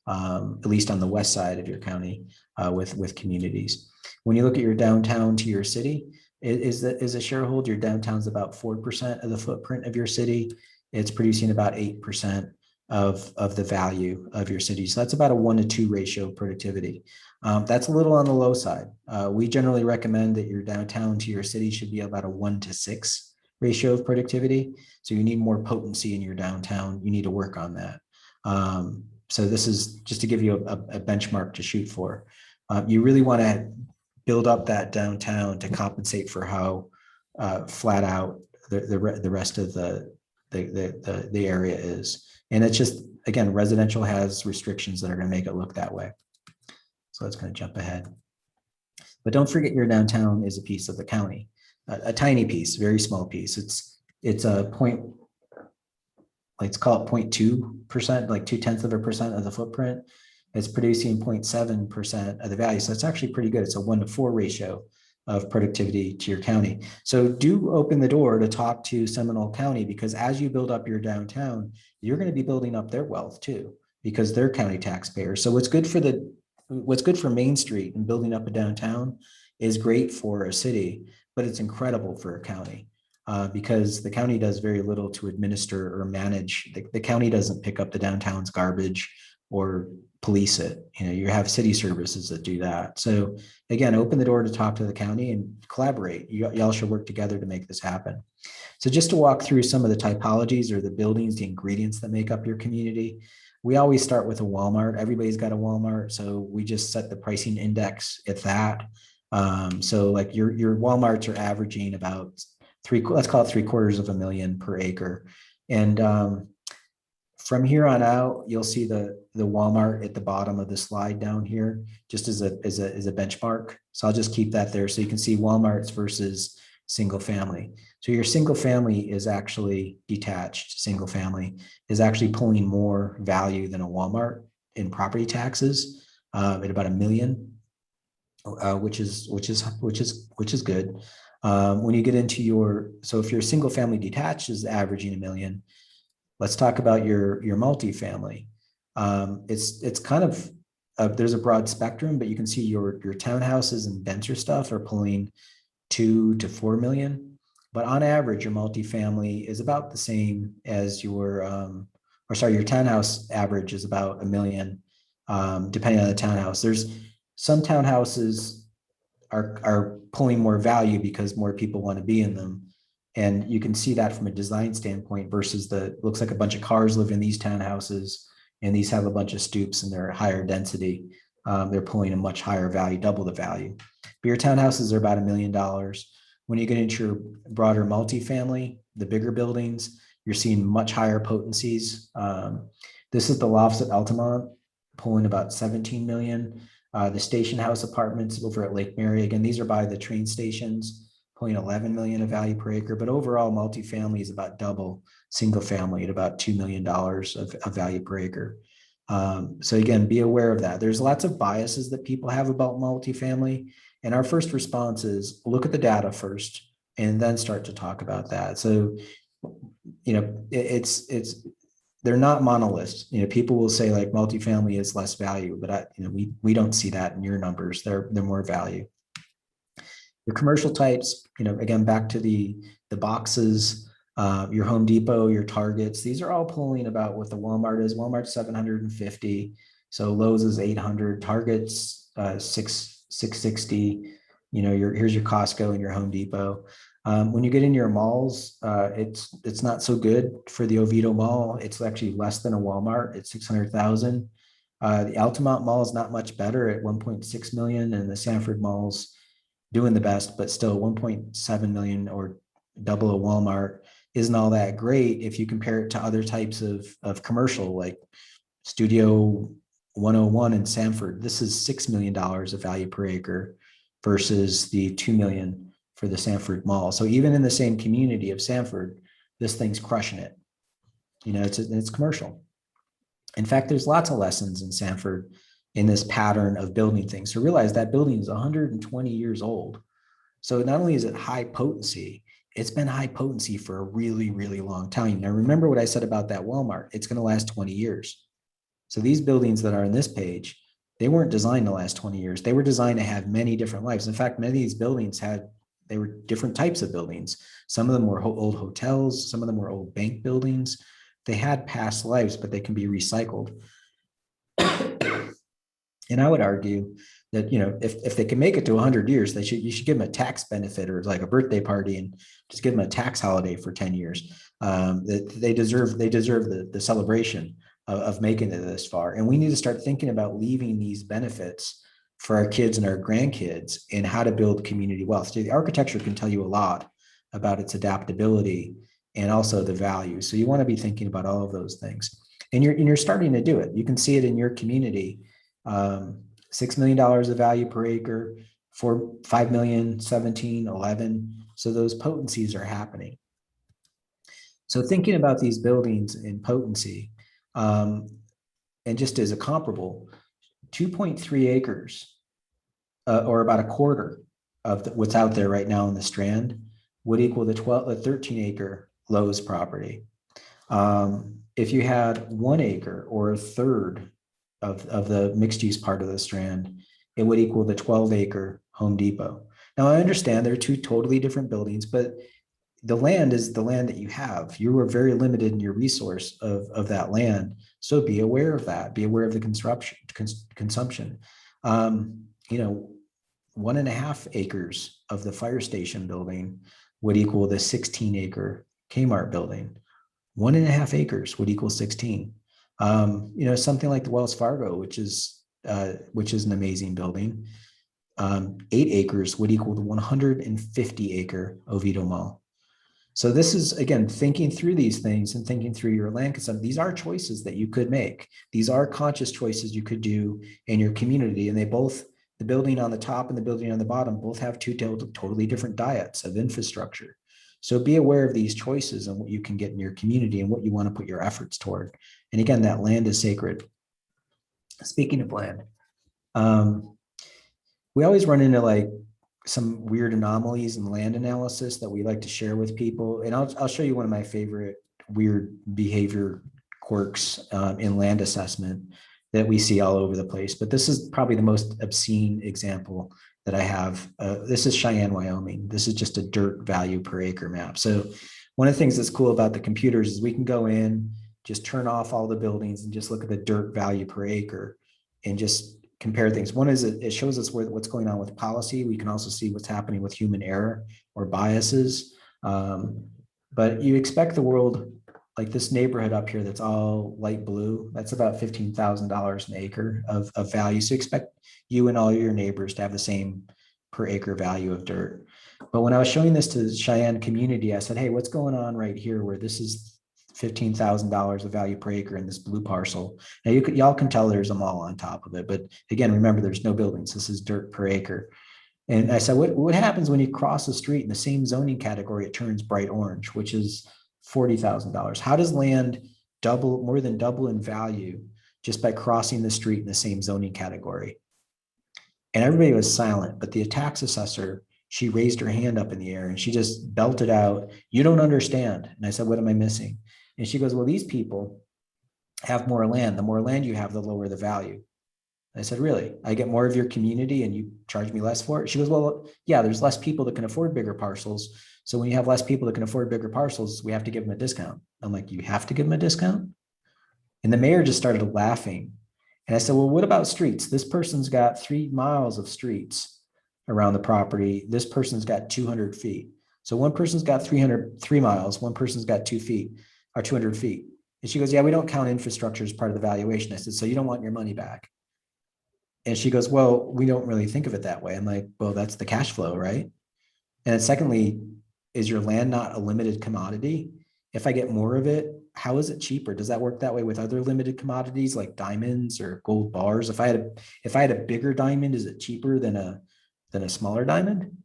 at least on the west side of your county, with communities. When you look at your downtown to your city, is a shareholder, your downtown's about 4% of the footprint of your city. It's producing about 8% of the value of your city. So that's about a 1-to-2 ratio of productivity. That's a little on the low side. We generally recommend that your downtown to your city should be about a 1-to-6 ratio of productivity. So you need more potency in your downtown. You need to work on that. So this is just to give you a benchmark to shoot for. You really want to build up that downtown to compensate for how flat out the rest of the area is. And it's just, again, residential has restrictions that are going to make it look that way. So it's going to jump ahead. But don't forget your downtown is a piece of the county, a tiny piece, very small piece. It's a point, let's call it 0.2%, like 0.2% of the footprint. It's producing 0.7% of the value. So it's actually pretty good. It's a 1-to-4 ratio of productivity to your county. So do open the door to talk to Seminole County, because as you build up your downtown, you're going to be building up their wealth too, because they're county taxpayers. So what's good for Main Street and building up a downtown is great for a city, but it's incredible for a county because the county does very little to administer or manage. The county doesn't pick up the downtown's garbage or police it. You know, you have city services that do that. So again, open the door to talk to the county and collaborate. Y'all should work together to make this happen. So just to walk through some of the typologies or the buildings, the ingredients that make up your community, we always start with a Walmart. Everybody's got a Walmart. So we just set the pricing index at that. So like your Walmarts are averaging about let's call it $750,000 per acre. And from here on out, you'll see the Walmart at the bottom of the slide down here, just as a benchmark. So I'll just keep that there so you can see Walmarts versus single family. So your single family is actually detached. Single family is actually pulling more value than a Walmart in property taxes at about $1 million, which is good. When you get into so if your single family detached is averaging $1 million. Let's talk about your multifamily. It's kind of there's a broad spectrum, but you can see your townhouses and denser stuff are pulling 2 to 4 million. But on average, your multifamily is about the same as your townhouse average is about $1 million, depending on the townhouse. There's some townhouses are pulling more value because more people want to be in them. And you can see that from a design standpoint versus looks like a bunch of cars live in these townhouses and these have a bunch of stoops and they're higher density. They're pulling a much higher value, double the value. But your townhouses are about $1 million. When you get into your broader multifamily, the bigger buildings, you're seeing much higher potencies. This is the lofts at Altamont, pulling about 17 million. The station house apartments over at Lake Mary, again, these are by the train stations, pulling 11 million of value per acre, but overall multifamily is about double single family at about $2 million of value per acre. So again, be aware of that. There's lots of biases that people have about multifamily. And our first response is look at the data first and then start to talk about that. So, you know, they're not monoliths. You know, people will say like multifamily is less value, but we don't see that in your numbers. They're more value. Your commercial types, you know, again, back to the boxes, your Home Depot, your Targets, these are all pulling about what the Walmart is. Walmart's 750. So Lowe's is 800, Target's 660. You know, here's your Costco and your Home Depot. When you get in your malls, it's not so good for the Oviedo Mall. It's actually less than a Walmart. It's 600,000. The Altamont Mall is not much better at 1.6 million, and the Sanford Mall's doing the best, but still 1.7 million or double a Walmart isn't all that great if you compare it to other types of commercial like Studio 101 in Sanford. This is $6 million of value per acre versus the 2 million for the Sanford Mall. So even in the same community of Sanford, this thing's crushing it. You know, it's commercial. In fact, there's lots of lessons in Sanford in this pattern of building things. So realize that building is 120 years old. So not only is it high potency, it's been high potency for a really, really long time. Now, remember what I said about that Walmart, it's going to last 20 years. So these buildings that are in this page, they weren't designed to last 20 years. They were designed to have many different lives. In fact, many of these buildings they were different types of buildings. Some of them were old hotels. Some of them were old bank buildings. They had past lives, but they can be recycled. And I would argue that, you know, if they can make it to 100 years, you should give them a tax benefit or like a birthday party and just give them a tax holiday for 10 years. That they deserve the celebration of making it this far. And we need to start thinking about leaving these benefits for our kids and our grandkids and how to build community wealth. So the architecture can tell you a lot about its adaptability and also the value. So you want to be thinking about all of those things. And you're starting to do it. You can see it in your community. $6 million of value per acre, 5 million, 17, 11. So those potencies are happening. So thinking about these buildings in potency, and just as a comparable, 2.3 acres, or about a quarter of what's out there right now in the Strand would equal the 13 acre Lowe's property. If you had 1 acre or a third of the mixed use part of the Strand, it would equal the 12 acre Home Depot. Now I understand they're two totally different buildings, but the land is the land that you have. You are very limited in your resource of that land. So be aware of that. Be aware of the consumption. You know, 1.5 acres of the fire station building would equal the 16 acre Kmart building. 1.5 acres would equal 16. You know, something like the Wells Fargo, which is an amazing building. 8 acres would equal the 150 acre Oviedo Mall. So this is, again, thinking through these things and thinking through your land consumption. These are choices that you could make. These are conscious choices you could do in your community. And they both, the building on the top and the building on the bottom, both have two totally different diets of infrastructure. So be aware of these choices and what you can get in your community and what you want to put your efforts toward. And again, that land is sacred. Speaking of land, we always run into like some weird anomalies in land analysis that we like to share with people. And I'll show you one of my favorite weird behavior quirks in land assessment that we see all over the place. But this is probably the most obscene example that I have. This is Cheyenne, Wyoming. This is just a dirt value per acre map. So one of the things that's cool about the computers is we can go in, just turn off all the buildings and just look at the dirt value per acre and just compare things. One is it shows us what's going on with policy. We can also see what's happening with human error or biases. But you expect the world, like this neighborhood up here that's all light blue, that's about $15,000 an acre of value. So expect you and all your neighbors to have the same per acre value of dirt. But when I was showing this to the Cheyenne community, I said, hey, what's going on right here where this is $15,000 of value per acre in this blue parcel? Now y'all can tell there's a mall on top of it, but again, remember there's no buildings. This is dirt per acre. And I said, what happens when you cross the street in the same zoning category, it turns bright orange, which is $40,000. How does land more than double in value just by crossing the street in the same zoning category? And everybody was silent, but the tax assessor, she raised her hand up in the air and she just belted out, you don't understand. And I said, what am I missing? And she goes, well, these people have more land. The more land you have, the lower the value. I said, really? I get more of your community and you charge me less for it? She goes, well, yeah, there's less people that can afford bigger parcels. So when you have less people that can afford bigger parcels, we have to give them a discount. I'm like, you have to give them a discount? And the mayor just started laughing. And I said, well, what about streets? This person's got 3 miles of streets around the property. This person's got 200 feet. So one person's got 3 miles. One person's got 2 feet or 200 feet. And she goes, yeah, we don't count infrastructure as part of the valuation. I said, so you don't want your money back? And she goes, well, we don't really think of it that way. I'm like, well, that's the cash flow, right? And then secondly, is your land not a limited commodity? If I get more of it, how is it cheaper? Does that work that way with other limited commodities like diamonds or gold bars? If I had a bigger diamond, is it cheaper than a smaller diamond?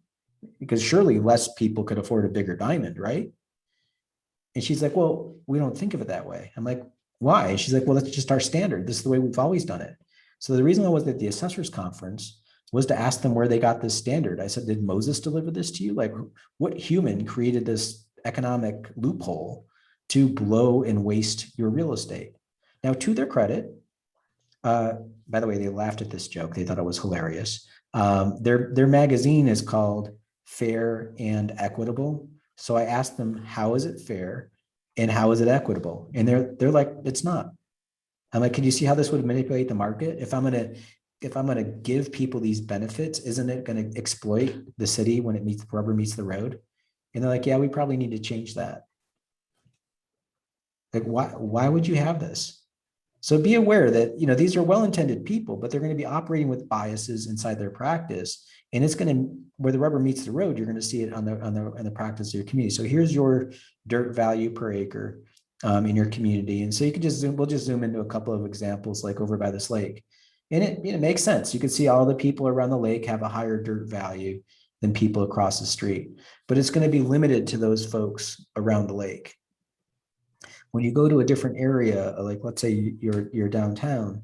Because surely less people could afford a bigger diamond, right? And she's like, well, we don't think of it that way. I'm like, why? And she's like, well, that's just our standard. This is the way we've always done it. So the reason I was at the assessors conference was to ask them where they got this standard. I said, did Moses deliver this to you? Like, what human created this economic loophole to blow and waste your real estate? Now, to their credit, by the way, they laughed at this joke. They thought it was hilarious. Their magazine is called Fair and Equitable. So I asked them, how is it fair and how is it equitable? And they're like, it's not. I'm like, can you see how this would manipulate the market? If I'm gonna give people these benefits, isn't it going to exploit the city when the rubber meets the road? And they're like, yeah, we probably need to change that. Like, why would you have this? So be aware that, these are well-intended people, but they're going to be operating with biases inside their practice. And it's going to, where the rubber meets the road, you're going to see it on the practice of your community. So here's your dirt value per acre in your community. And so you can we'll just zoom into a couple of examples, like over by this lake. And it makes sense. You can see all the people around the lake have a higher dirt value than people across the street, but it's going to be limited to those folks around the lake. When you go to a different area, like let's say you're downtown,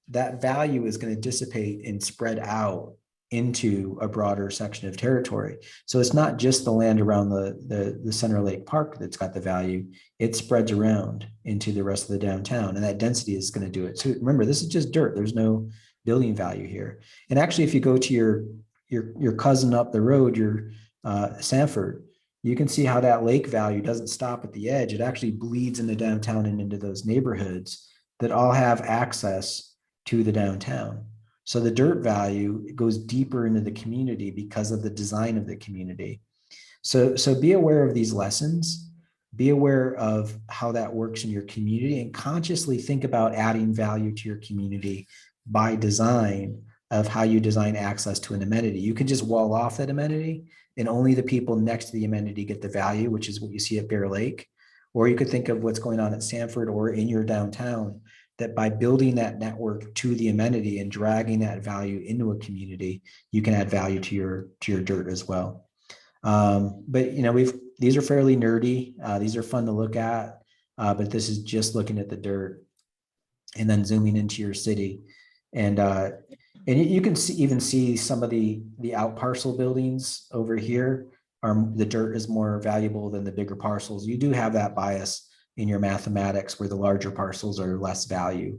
that value is going to dissipate and spread out into a broader section of territory. So it's not just the land around the Center Lake Park that's got the value, it spreads around into the rest of the downtown, and that density is going to do it. So remember, this is just dirt. There's no building value here. And actually, if you go to your cousin up the road, your Sanford, you can see how that lake value doesn't stop at the edge. It actually bleeds into downtown and into those neighborhoods that all have access to the downtown. So the dirt value goes deeper into the community because of the design of the community. So be aware of these lessons, be aware of how that works in your community, and consciously think about adding value to your community by design of how you design access to an amenity. You can just wall off that amenity and only the people next to the amenity get the value, which is what you see at Bear Lake. Or you could think of what's going on at Sanford or in your downtown, that by building that network to the amenity and dragging that value into a community, you can add value to your dirt as well. But these are fairly nerdy. These are fun to look at, but this is just looking at the dirt and then zooming into your city. And you can even see some of the out parcel buildings over here. The dirt is more valuable than the bigger parcels. You do have that bias in your mathematics where the larger parcels are less value,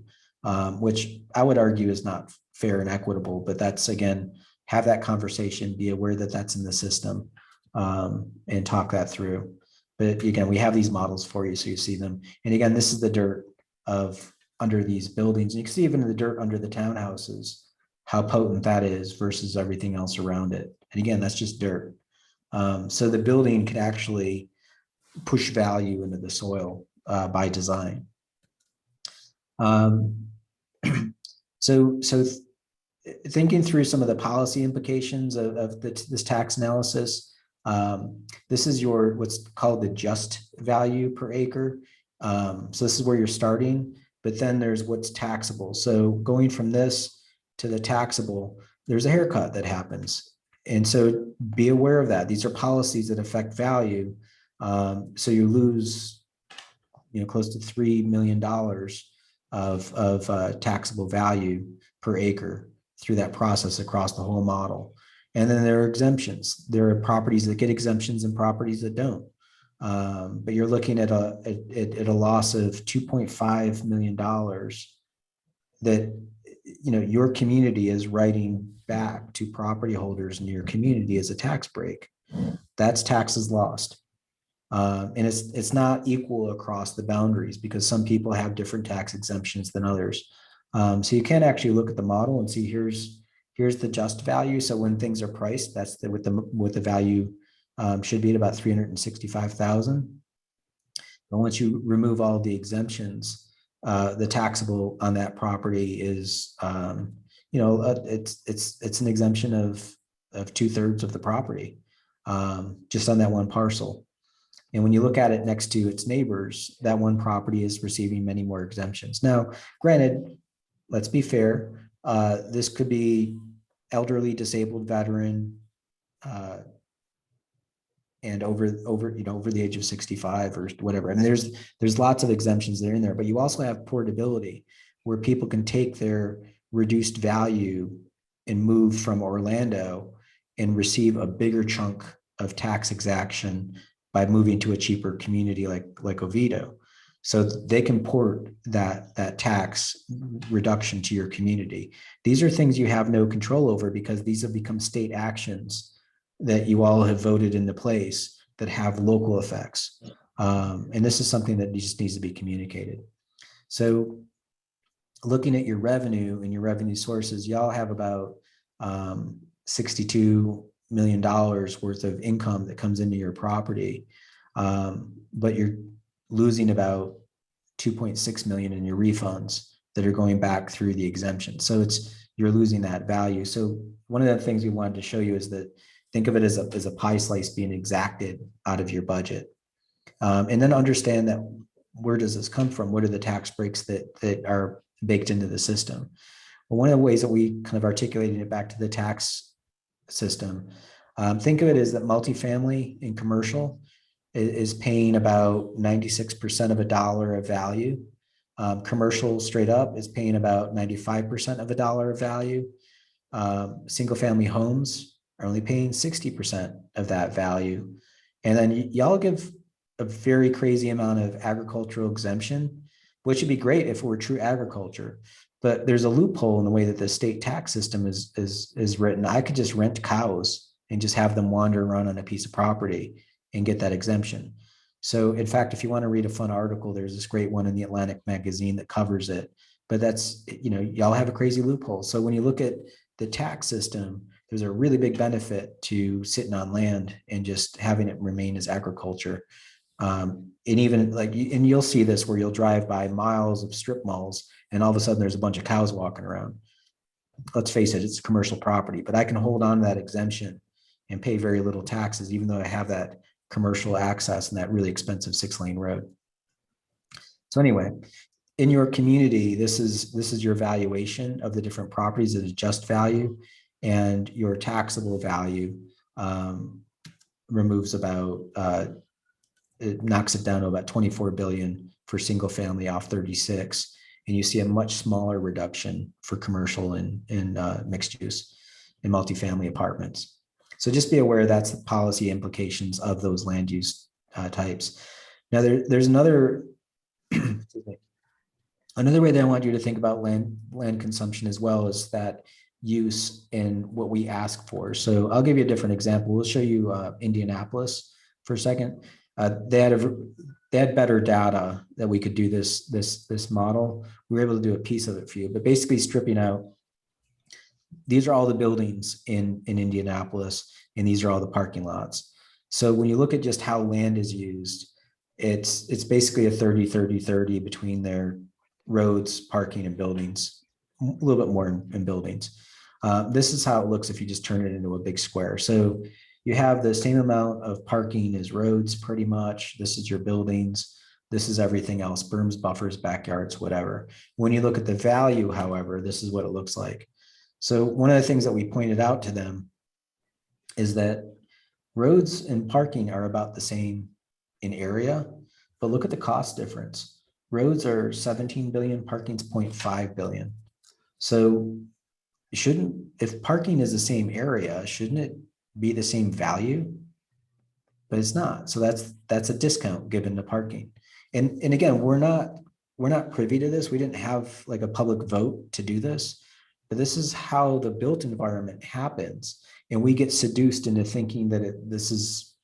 which I would argue is not fair and equitable, but that's, again, have that conversation, be aware that that's in the system, and talk that through. But again, we have these models for you so you see them. And again, this is the dirt under these buildings. And you can see even the dirt under the townhouses, how potent that is versus everything else around it. And again, that's just dirt. So the building can actually push value into the soil by design. So thinking through some of the policy implications of this tax analysis, This is your, what's called the just value per acre. So this is where you're starting, but then there's what's taxable. So going from this to the taxable, there's a haircut that happens. And so be aware of that. These are policies that affect value. So you lose, close to $3 million of taxable value per acre through that process across the whole model. And then there are exemptions. There are properties that get exemptions and properties that don't. But you're looking at a loss of $2.5 million that your community is writing back to property holders in your community as a tax break. That's taxes lost. And it's not equal across the boundaries because some people have different tax exemptions than others. So you can actually look at the model and see here's the just value. So when things are priced, that's what the value should be at about 365,000. But once you remove all the exemptions, the taxable on that property is, it's an exemption of 2/3 of the property, just on that one parcel. And when you look at it next to its neighbors, that one property is receiving many more exemptions. Now, granted, let's be fair. This could be elderly, disabled, veteran, and over the age of 65 or whatever. I mean, there's lots of exemptions that are in there, but you also have portability, where people can take their reduced value and move from Orlando and receive a bigger chunk of tax exaction by moving to a cheaper community like Oviedo. So they can port that tax reduction to your community. These are things you have no control over because these have become state actions that you all have voted into place that have local effects. And this is something that just needs to be communicated. So looking at your revenue and your revenue sources, y'all have about $62 million worth of income that comes into your property, but you're losing about 2.6 million in your refunds that are going back through the exemption. So you're losing that value. So one of the things we wanted to show you is that think of it as a pie slice being exacted out of your budget. And then understand that where does this come from? What are the tax breaks that are baked into the system? Well, one of the ways that we kind of articulated it back to the tax system, think of it as that multifamily and commercial is paying about 96% of a dollar of value. Commercial straight up is paying about 95% of a dollar of value. Single family homes are only paying 60% of that value. And then y'all give a very crazy amount of agricultural exemption, which would be great if it were true agriculture. But there's a loophole in the way that the state tax system is written. I could just rent cows and just have them wander around on a piece of property and get that exemption. So in fact, if you want to read a fun article, there's this great one in the Atlantic magazine that covers it. But that's, y'all have a crazy loophole. So when you look at the tax system, there's a really big benefit to sitting on land and just having it remain as agriculture. And even and you'll see this where you'll drive by miles of strip malls and all of a sudden there's a bunch of cows walking around. Let's face it, it's commercial property, but I can hold on to that exemption and pay very little taxes, even though I have that commercial access and that really expensive 6-lane road. So anyway, in your community, this is your valuation of the different properties at a just value, and your taxable value removes about, it knocks it down to about 24 billion for single family off 36. And you see a much smaller reduction for commercial and mixed use and multifamily apartments. So just be aware that's the policy implications of those land use types. Now there's another another way that I want you to think about land consumption as well is that use and what we ask for. So I'll give you a different example. We'll show you Indianapolis for a second. They had better data that we could do this model. We were able to do a piece of it for you, but basically stripping out, these are all the buildings in Indianapolis, and these are all the parking lots. So when you look at just how land is used, it's basically a 30-30-30 between their roads, parking, and buildings, a little bit more in buildings. This is how it looks if you just turn it into a big square. So you have the same amount of parking as roads pretty much. This is your buildings. This is everything else, berms, buffers, backyards, whatever. When you look at the value, however, this is what it looks like. So one of the things that we pointed out to them is that roads and parking are about the same in area, but look at the cost difference. Roads are 17 billion, parking's 0.5 billion. So if parking is the same area, shouldn't it be the same value? But it's not. So that's a discount given to parking. And again, we're not privy to this. We didn't have like a public vote to do this, but this is how the built environment happens. And we get seduced into thinking that this is,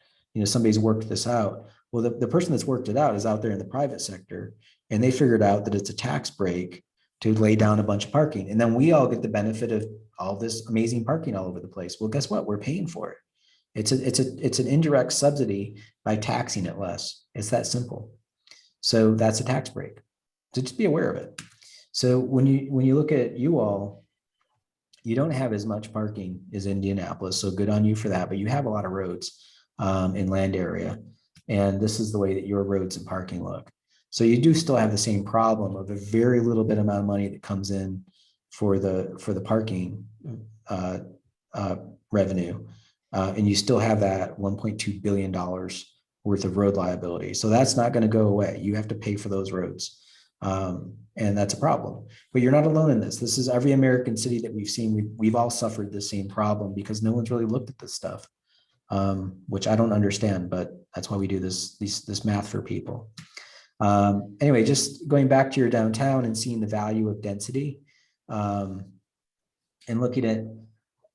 somebody's worked this out. Well, the person that's worked it out is out there in the private sector, and they figured out that it's a tax break to lay down a bunch of parking. And then we all get the benefit of all this amazing parking all over the place. Well, guess what? We're paying for it. It's an indirect subsidy by taxing it less. It's that simple. So that's a tax break. So just be aware of it. So when you look at you all, you don't have as much parking as Indianapolis. So good on you for that. But you have a lot of roads in land area. And this is the way that your roads and parking look. So you do still have the same problem of a very little bit amount of money that comes in for the parking revenue. And you still have that $1.2 billion worth of road liability. So that's not going to go away. You have to pay for those roads. And that's a problem. But you're not alone in this. This is every American city that we've seen. We've all suffered the same problem because no one's really looked at this stuff, which I don't understand, but that's why we do this math for people. Anyway, just going back to your downtown and seeing the value of density and looking at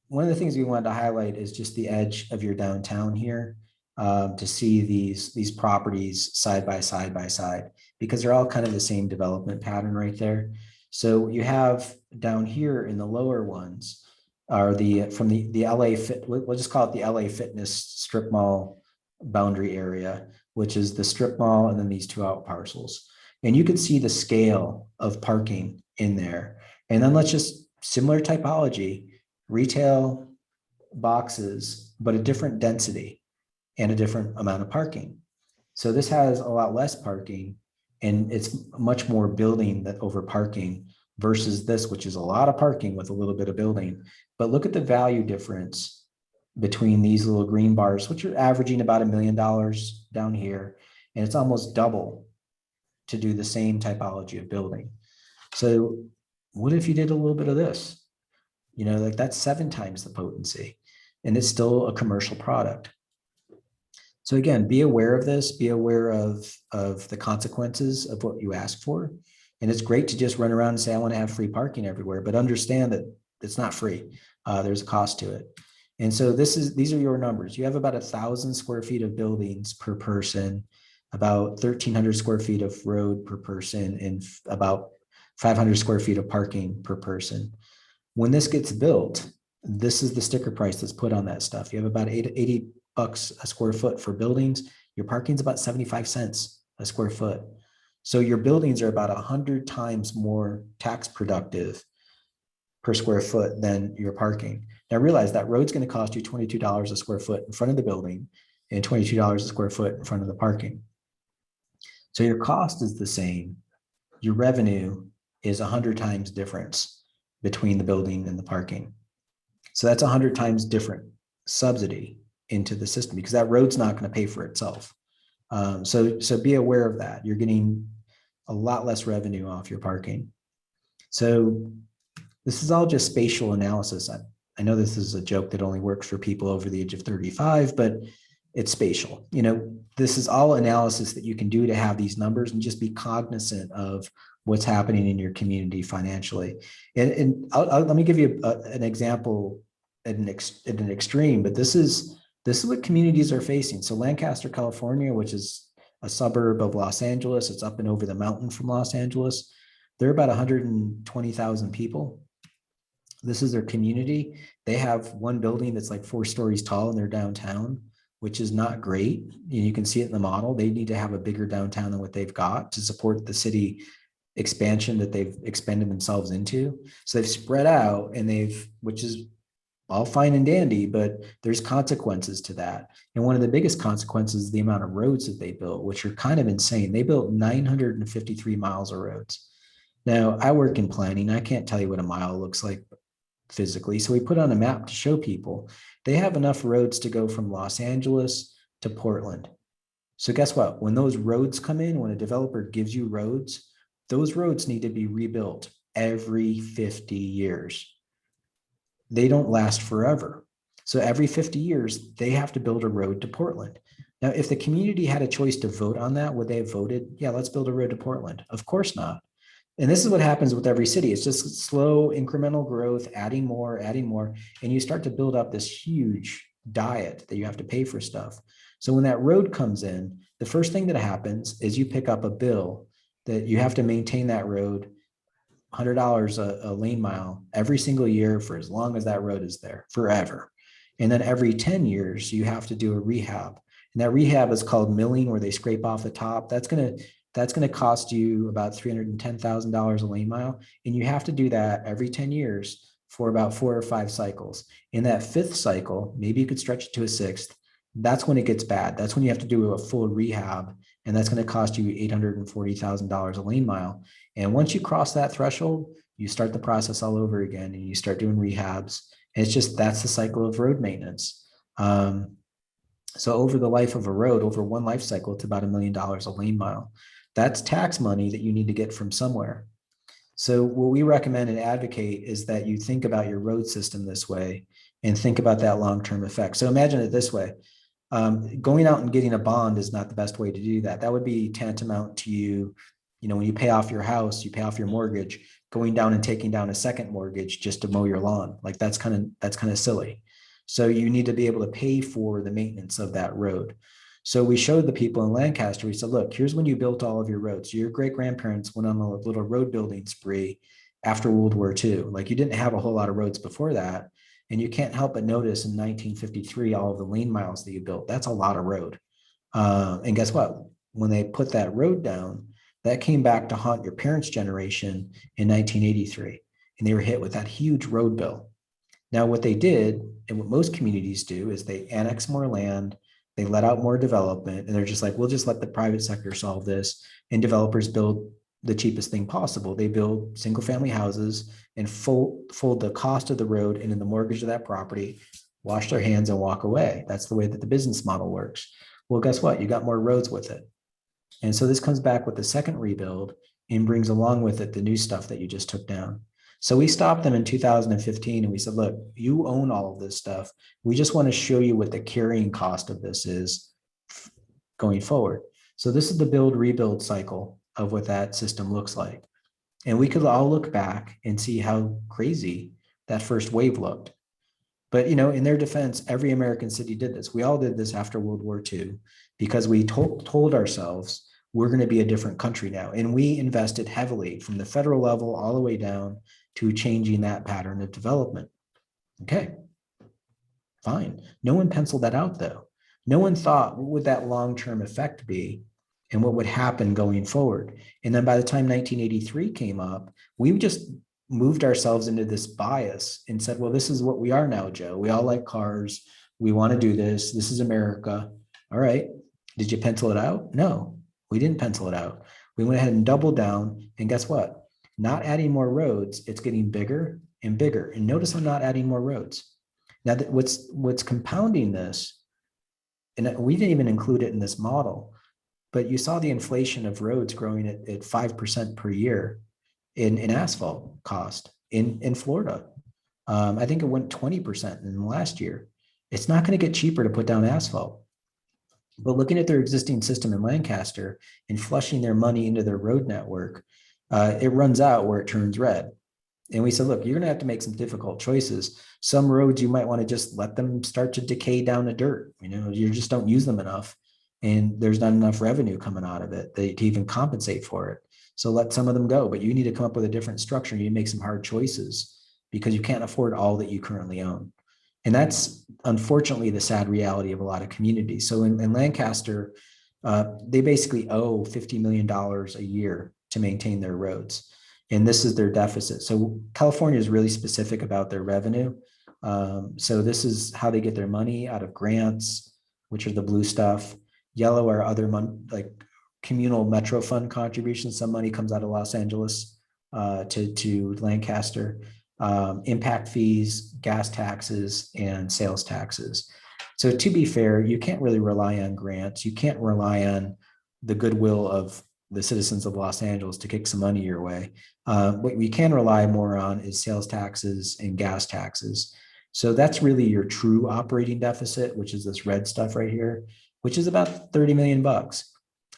one of the things we wanted to highlight is just the edge of your downtown here to see these properties side by side, because they're all kind of the same development pattern right there. So you have down here in the lower ones are from the LA Fit, we'll just call it the LA Fitness strip mall boundary area, which is the strip mall and then these two out parcels. And you can see the scale of parking in there. And then let's just similar typology, retail boxes, but a different density and a different amount of parking. So this has a lot less parking and it's much more building that over parking versus this, which is a lot of parking with a little bit of building. But look at the value difference between these little green bars, which are averaging about $1 million down here. And it's almost double to do the same typology of building. So what if you did a little bit of this? Like that's 7 times the potency and it's still a commercial product. So again, be aware of this, be aware of the consequences of what you ask for. And it's great to just run around and say, I want to have free parking everywhere, but understand that it's not free. There's a cost to it. And so these are your numbers. You have about 1,000 square feet of buildings per person, about 1,300 square feet of road per person, and about 500 square feet of parking per person. When this gets built, this is the sticker price that's put on that stuff. You have about $80 a square foot for buildings. Your parking's about 75 cents a square foot. So your buildings are about 100 times more tax productive per square foot than your parking. Now realize that road's going to cost you $22 a square foot in front of the building and $22 a square foot in front of the parking. So your cost is the same. Your revenue is 100 times difference between the building and the parking. So that's 100 times different subsidy into the system because that road's not going to pay for itself. So be aware of that. You're getting a lot less revenue off your parking. So this is all just spatial analysis. I know this is a joke that only works for people over the age of 35, but it's spatial. This is all analysis that you can do to have these numbers and just be cognizant of what's happening in your community financially. And let me give you an example at an extreme, but this is what communities are facing. So Lancaster, California, which is a suburb of Los Angeles, it's up and over the mountain from Los Angeles. They're about 120,000 people. This is their community. They have one building that's like 4 stories tall in their downtown, which is not great. You can see it in the model. They need to have a bigger downtown than what they've got to support the city expansion that they've expended themselves into. So they've spread out and which is all fine and dandy, but there's consequences to that. And one of the biggest consequences is the amount of roads that they built, which are kind of insane. They built 953 miles of roads. Now, I work in planning. I can't tell you what a mile looks like physically. So we put on a map to show people they have enough roads to go from Los Angeles to Portland. So guess what? When those roads come in, when a developer gives you roads, those roads need to be rebuilt every 50 years. They don't last forever. So every 50 years, they have to build a road to Portland. Now, if the community had a choice to vote on that, would they have voted, yeah, let's build a road to Portland? Of course not. And this is what happens with every city. It's just slow incremental growth, adding more, and you start to build up this huge diet that you have to pay for stuff. So when that road comes in, the first thing that happens is you pick up a bill that you have to maintain that road, $100 a lane mile every single year for as long as that road is there, forever. And then every 10 years, you have to do a rehab. And that rehab is called milling, where they scrape off the top. That's going to cost you about $310,000 a lane mile. And you have to do that every 10 years for about 4 or 5 cycles. In that 5th cycle, maybe you could stretch it to a 6th. That's when it gets bad. That's when you have to do a full rehab. And that's going to cost you $840,000 a lane mile. And once you cross that threshold, you start the process all over again and you start doing rehabs. And it's just, that's the cycle of road maintenance. So over the life of a road, over one life cycle, it's about $1 million a lane mile. That's tax money that you need to get from somewhere. So what we recommend and advocate is that you think about your road system this way and think about that long-term effect. So imagine it this way. Going out and getting a bond is not the best way to do that. That would be tantamount to you, when you pay off your house, you pay off your mortgage, going down and taking down a second mortgage just to mow your lawn. Like that's kind of silly. So you need to be able to pay for the maintenance of that road. So we showed the people in Lancaster, we said, look, here's when you built all of your roads. Your great grandparents went on a little road building spree after World War II. Like you didn't have a whole lot of roads before that. And you can't help but notice in 1953, all of the lane miles that you built, that's a lot of road. And guess what? When they put that road down, that came back to haunt your parents' generation in 1983. And they were hit with that huge road bill. Now, what they did, and what most communities do, is they annex more land, they let out more development, and they're just like, we'll just let the private sector solve this. And developers build the cheapest thing possible. They build single family houses and fold the cost of the road into the mortgage of that property, wash their hands and walk away. That's the way that the business model works. Well, guess what? You got more roads with it. And so this comes back with the second rebuild and brings along with it the new stuff that you just took down. So we stopped them in 2015 and we said, look, you own all of this stuff. We just want to show you what the carrying cost of this is going forward. So this is the build rebuild cycle of what that system looks like. And we could all look back and see how crazy that first wave looked. But, in their defense, every American city did this. We all did this after World War II because we told ourselves we're going to be a different country now. And we invested heavily from the federal level all the way down to changing that pattern of development. Okay, fine. No one penciled that out though. No one thought, what would that long-term effect be and what would happen going forward? And then by the time 1983 came up, we just moved ourselves into this bias and said, well, this is what we are now, Joe. We all like cars. We want to do this. This is America. All right. Did you pencil it out? No, we didn't pencil it out. We went ahead and doubled down. And guess what? Not adding more roads, it's getting bigger and bigger. And notice I'm not adding more roads. Now, what's compounding this, and we didn't even include it in this model, but you saw the inflation of roads growing at 5% per year in asphalt cost in Florida. I think it went 20% in the last year. It's not going to get cheaper to put down asphalt. But looking at their existing system in Lancaster and flushing their money into their road network, it runs out where it turns red. And we said, look, you're going to have to make some difficult choices. Some roads, you might want to just let them start to decay down to dirt. You just don't use them enough. And there's not enough revenue coming out of it to even compensate for it. So let some of them go, but you need to come up with a different structure. You need to make some hard choices because you can't afford all that you currently own. And that's unfortunately the sad reality of a lot of communities. So in Lancaster, they basically owe $50 million a year to maintain their roads. And this is their deficit. So California is really specific about their revenue. So this is how they get their money out of grants, which are the blue stuff. Yellow are other like communal metro fund contributions. Some money comes out of Los Angeles to Lancaster. Impact fees, gas taxes, and sales taxes. So to be fair, you can't really rely on grants. You can't rely on the goodwill of the citizens of Los Angeles to kick some money your way. What we can rely more on is sales taxes and gas taxes. So that's really your true operating deficit, which is this red stuff right here, which is about 30 million bucks.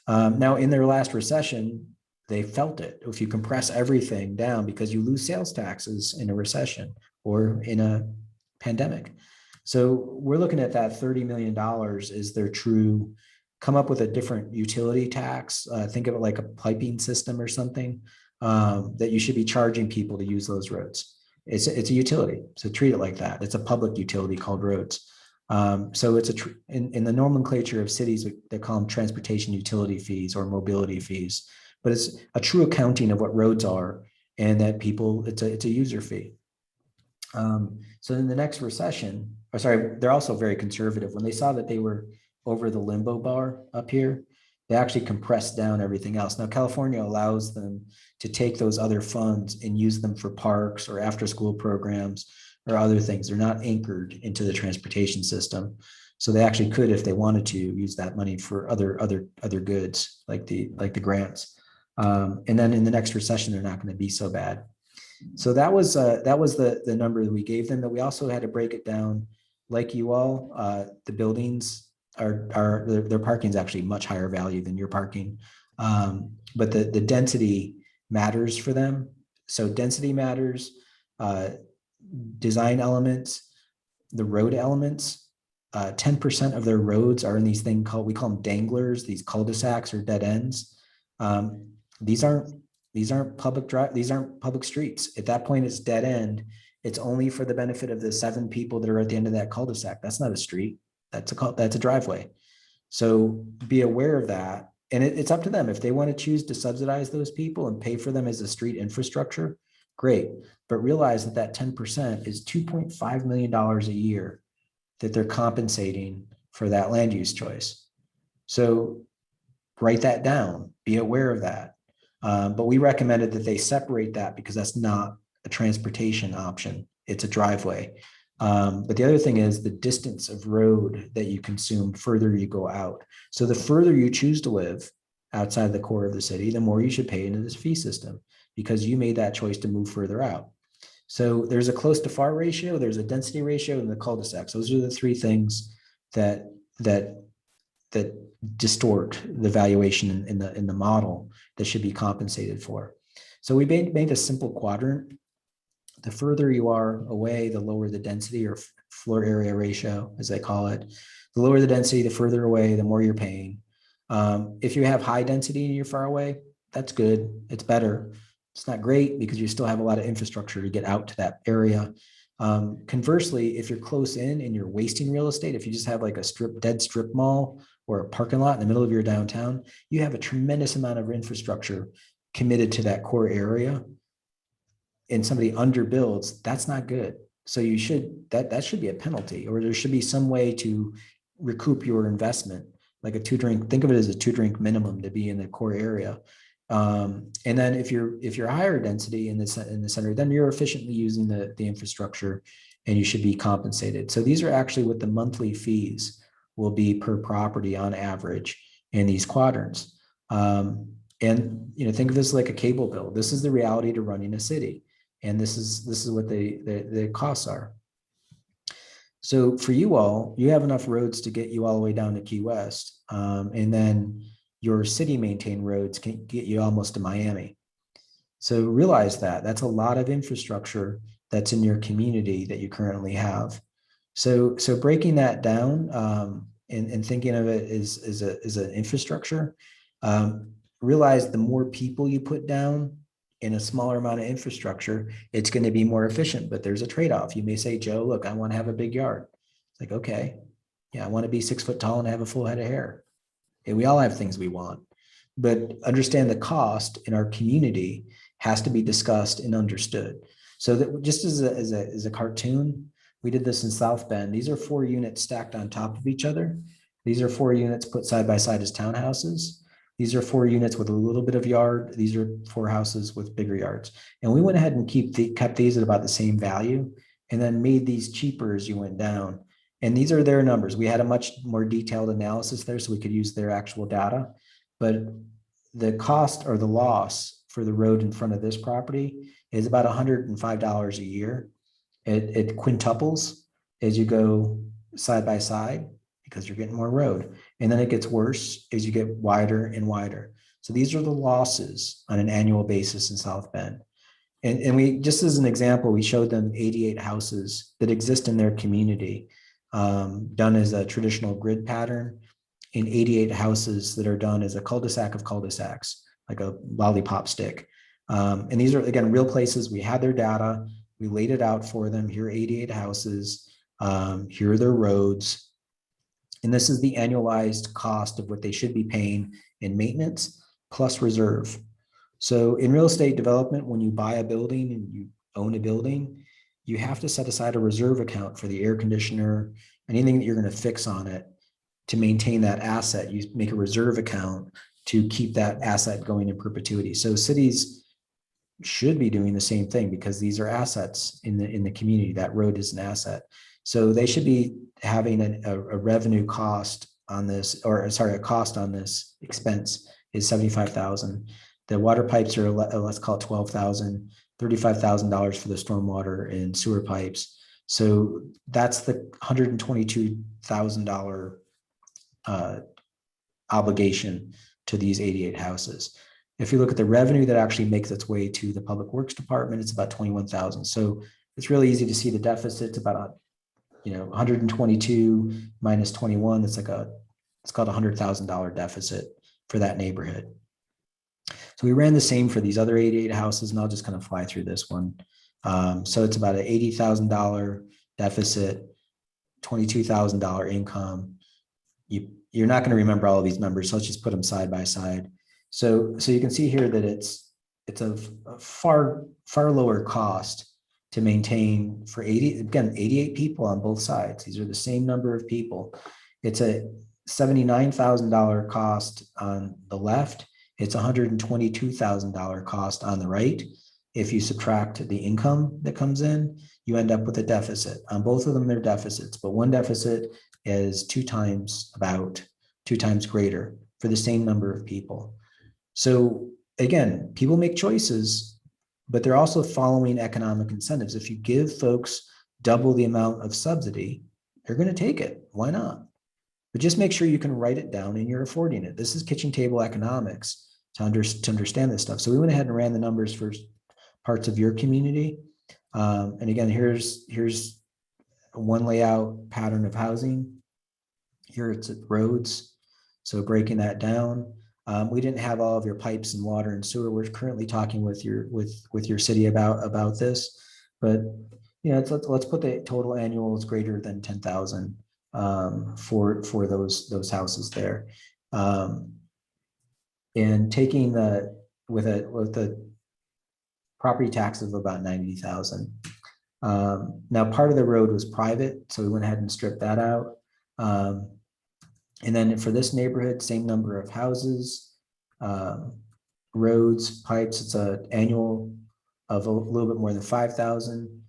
Now in their last recession, they felt it. If you compress everything down, because you lose sales taxes in a recession or in a pandemic. So we're looking at that $30 million is their true, come up with a different utility tax. Think of it like a piping system or something that you should be charging people to use those roads. It's a utility, so treat it like that. It's a public utility called roads. So it's in the nomenclature of cities, they call them transportation utility fees or mobility fees, but it's a true accounting of what roads are, and that people, it's a user fee. So in the next recession, or sorry, they're also very conservative. When they saw that they were over the limbo bar up here, they actually compressed down everything else. Now, California allows them to take those other funds and use them for parks or after school programs or other things. They're not anchored into the transportation system. So they actually could, if they wanted to, use that money for other goods like the grants. And then in the next recession, they're not going to be so bad. So that was the number that we gave them. That we also had to break it down, like you all. The buildings their parking is actually much higher value than your parking, but the density matters for them. So density matters, design elements, the road elements. 10% of their roads are in these things we call them danglers, these cul-de-sacs or dead ends. These aren't public streets. At that point, it's dead end. It's only for the benefit of the 7 people that are at the end of that cul-de-sac. That's not a street. That's a driveway. So be aware of that. And it's up to them. If they want to choose to subsidize those people and pay for them as a street infrastructure, great. But realize that 10% is $2.5 million a year that they're compensating for that land use choice. So write that down, be aware of that. But we recommended that they separate that because that's not a transportation option. It's a driveway. But the other thing is the distance of road that you consume further you go out. So the further you choose to live outside the core of the city, the more you should pay into this fee system because you made that choice to move further out. So there's a close to far ratio, there's a density ratio, and the cul-de-sacs. Those are the 3 things that distort the valuation in the model that should be compensated for. So we made a simple quadrant. The further you are away, the lower the density or floor area ratio, as they call it. The lower the density, the further away, the more you're paying. If you have high density and you're far away, that's good. It's better. It's not great because you still have a lot of infrastructure to get out to that area. Conversely, if you're close in and you're wasting real estate, if you just have like a dead strip mall or a parking lot in the middle of your downtown, you have a tremendous amount of infrastructure committed to that core area, and somebody underbuilds, that's not good. So you should, that should be a penalty, or there should be some way to recoup your investment, like a 2-drink, think of it as a 2-drink minimum to be in the core area. And then if you're higher density in the center, then you're efficiently using the infrastructure and you should be compensated. So these are actually what the monthly fees will be per property on average in these quadrants. And think of this like a cable bill. This is the reality to running a city. And this is what the costs are. So for you all, you have enough roads to get you all the way down to Key West. And then your city maintained roads can get you almost to Miami. So realize that that's a lot of infrastructure that's in your community that you currently have. So breaking that down and thinking of it as an infrastructure, realize the more people you put down in a smaller amount of infrastructure, it's going to be more efficient, but there's a trade-off. You may say, Joe, look, I want to have a big yard. It's like, okay, yeah, I want to be 6 foot tall and have a full head of hair. And we all have things we want, but understand the cost in our community has to be discussed and understood. So that just as a cartoon, We did this in South Bend. These are 4 units stacked on top of each other. These are 4 units put side by side as townhouses. These are 4 units with a little bit of yard. These are 4 houses with bigger yards. And we went ahead and kept these at about the same value and then made these cheaper as you went down. And these are their numbers. We had a much more detailed analysis there so we could use their actual data. But the cost or the loss for the road in front of this property is about $105 a year. It quintuples as you go side by side because you're getting more road. And then it gets worse as you get wider and wider. So these are the losses on an annual basis in South Bend. And we, just as an example, we showed them 88 houses that exist in their community, done as a traditional grid pattern, in 88 houses that are done as a cul-de-sac of cul-de-sacs, like a lollipop stick. And these are, again, real places. We had their data. We laid it out for them. Here are 88 houses. Here are their roads. And this is the annualized cost of what they should be paying in maintenance plus reserve. So in real estate development, when you buy a building and you own a building, you have to set aside a reserve account for the air conditioner, anything that you're going to fix on it to maintain that asset. You make a reserve account to keep that asset going in perpetuity. So cities should be doing the same thing because these are assets in the community. That road is an asset. So they should be having a revenue cost on this, or sorry, a cost on this expense is $75,000. The water pipes are, let's call it $12,000, $35,000 for the stormwater and sewer pipes. So that's the $122,000 obligation to these 88 houses. If you look at the revenue that actually makes its way to the Public Works Department, it's about 21,000. So it's really easy to see the deficit. It's about 122 minus 21. It's called $100,000 deficit for that neighborhood. So we ran the same for these other 88 houses, and I'll just kind of fly through this one. So it's about an $80,000 deficit, $22,000 income. You're not going to remember all of these numbers, so let's just put them side by side. So you can see here that it's a far lower cost to maintain for 88 people on both sides. These are the same number of people. It's a $79,000 cost on the left. It's $122,000 cost on the right. If you subtract the income that comes in, you end up with a deficit. On both of them, they're deficits, but one deficit is two times greater for the same number of people. So again, people make choices, but they're also following economic incentives. If you give folks double the amount of subsidy, they're going to take it. Why not? But just make sure you can write it down and you're affording it. This is kitchen table economics to understand this stuff. So we went ahead and ran the numbers for parts of your community. And again, here's one layout pattern of housing. Here it's at roads. So breaking that down. We didn't have all of your pipes and water and sewer. We're currently talking with your city about this, but let's put the total annual is greater than 10,000 for those houses there, and taking with the property tax of about 90,000. Now part of the road was private, so we went ahead and stripped that out. And then for this neighborhood, same number of houses, roads, pipes, it's an annual of a little bit more than 5,000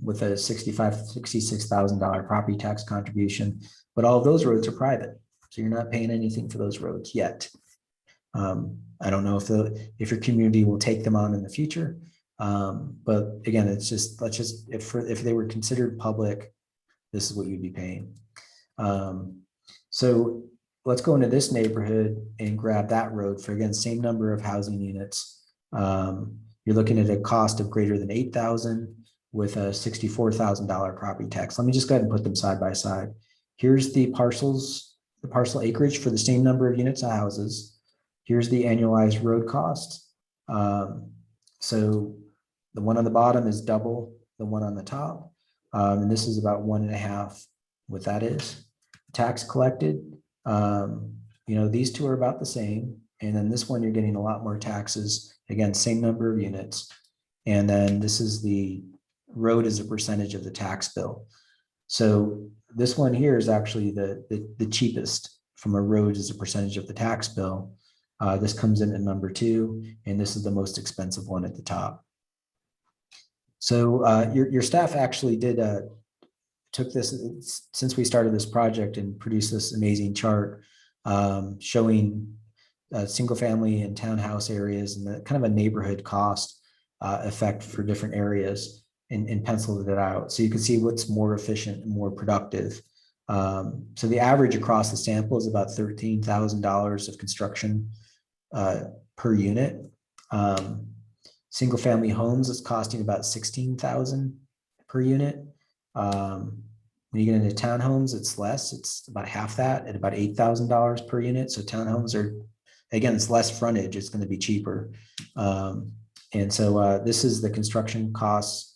with a $66,000 property tax contribution. But all of those roads are private, so you're not paying anything for those roads yet. I don't know if your community will take them on in the future, but again, it's just if they were considered public, this is what you'd be paying. So let's go into this neighborhood and grab that road for, again, same number of housing units. You're looking at a cost of greater than 8,000 with a $64,000 property tax. Let me just go ahead and put them side by side. Here's the parcel acreage for the same number of units of houses. Here's the annualized road cost. So the one on the bottom is double the one on the top. And this is about 1.5 what that is. Tax collected, these two are about the same. And then this one, you're getting a lot more taxes. Again, same number of units. And then this is the road as a percentage of the tax bill. So this one here is actually the cheapest from a road as a percentage of the tax bill. This comes in at number 2, and this is the most expensive one at the top. So your staff actually did took this since we started this project and produced this amazing chart showing single family and townhouse areas and the kind of a neighborhood cost effect for different areas and penciled it out. So you can see what's more efficient and more productive. So the average across the sample is about $13,000 of construction per unit. Single family homes is costing about $16,000 per unit. When you get into townhomes, it's less. It's about half that at about $8,000 per unit. So townhomes are, again, it's less frontage. It's going to be cheaper. And so this is the construction costs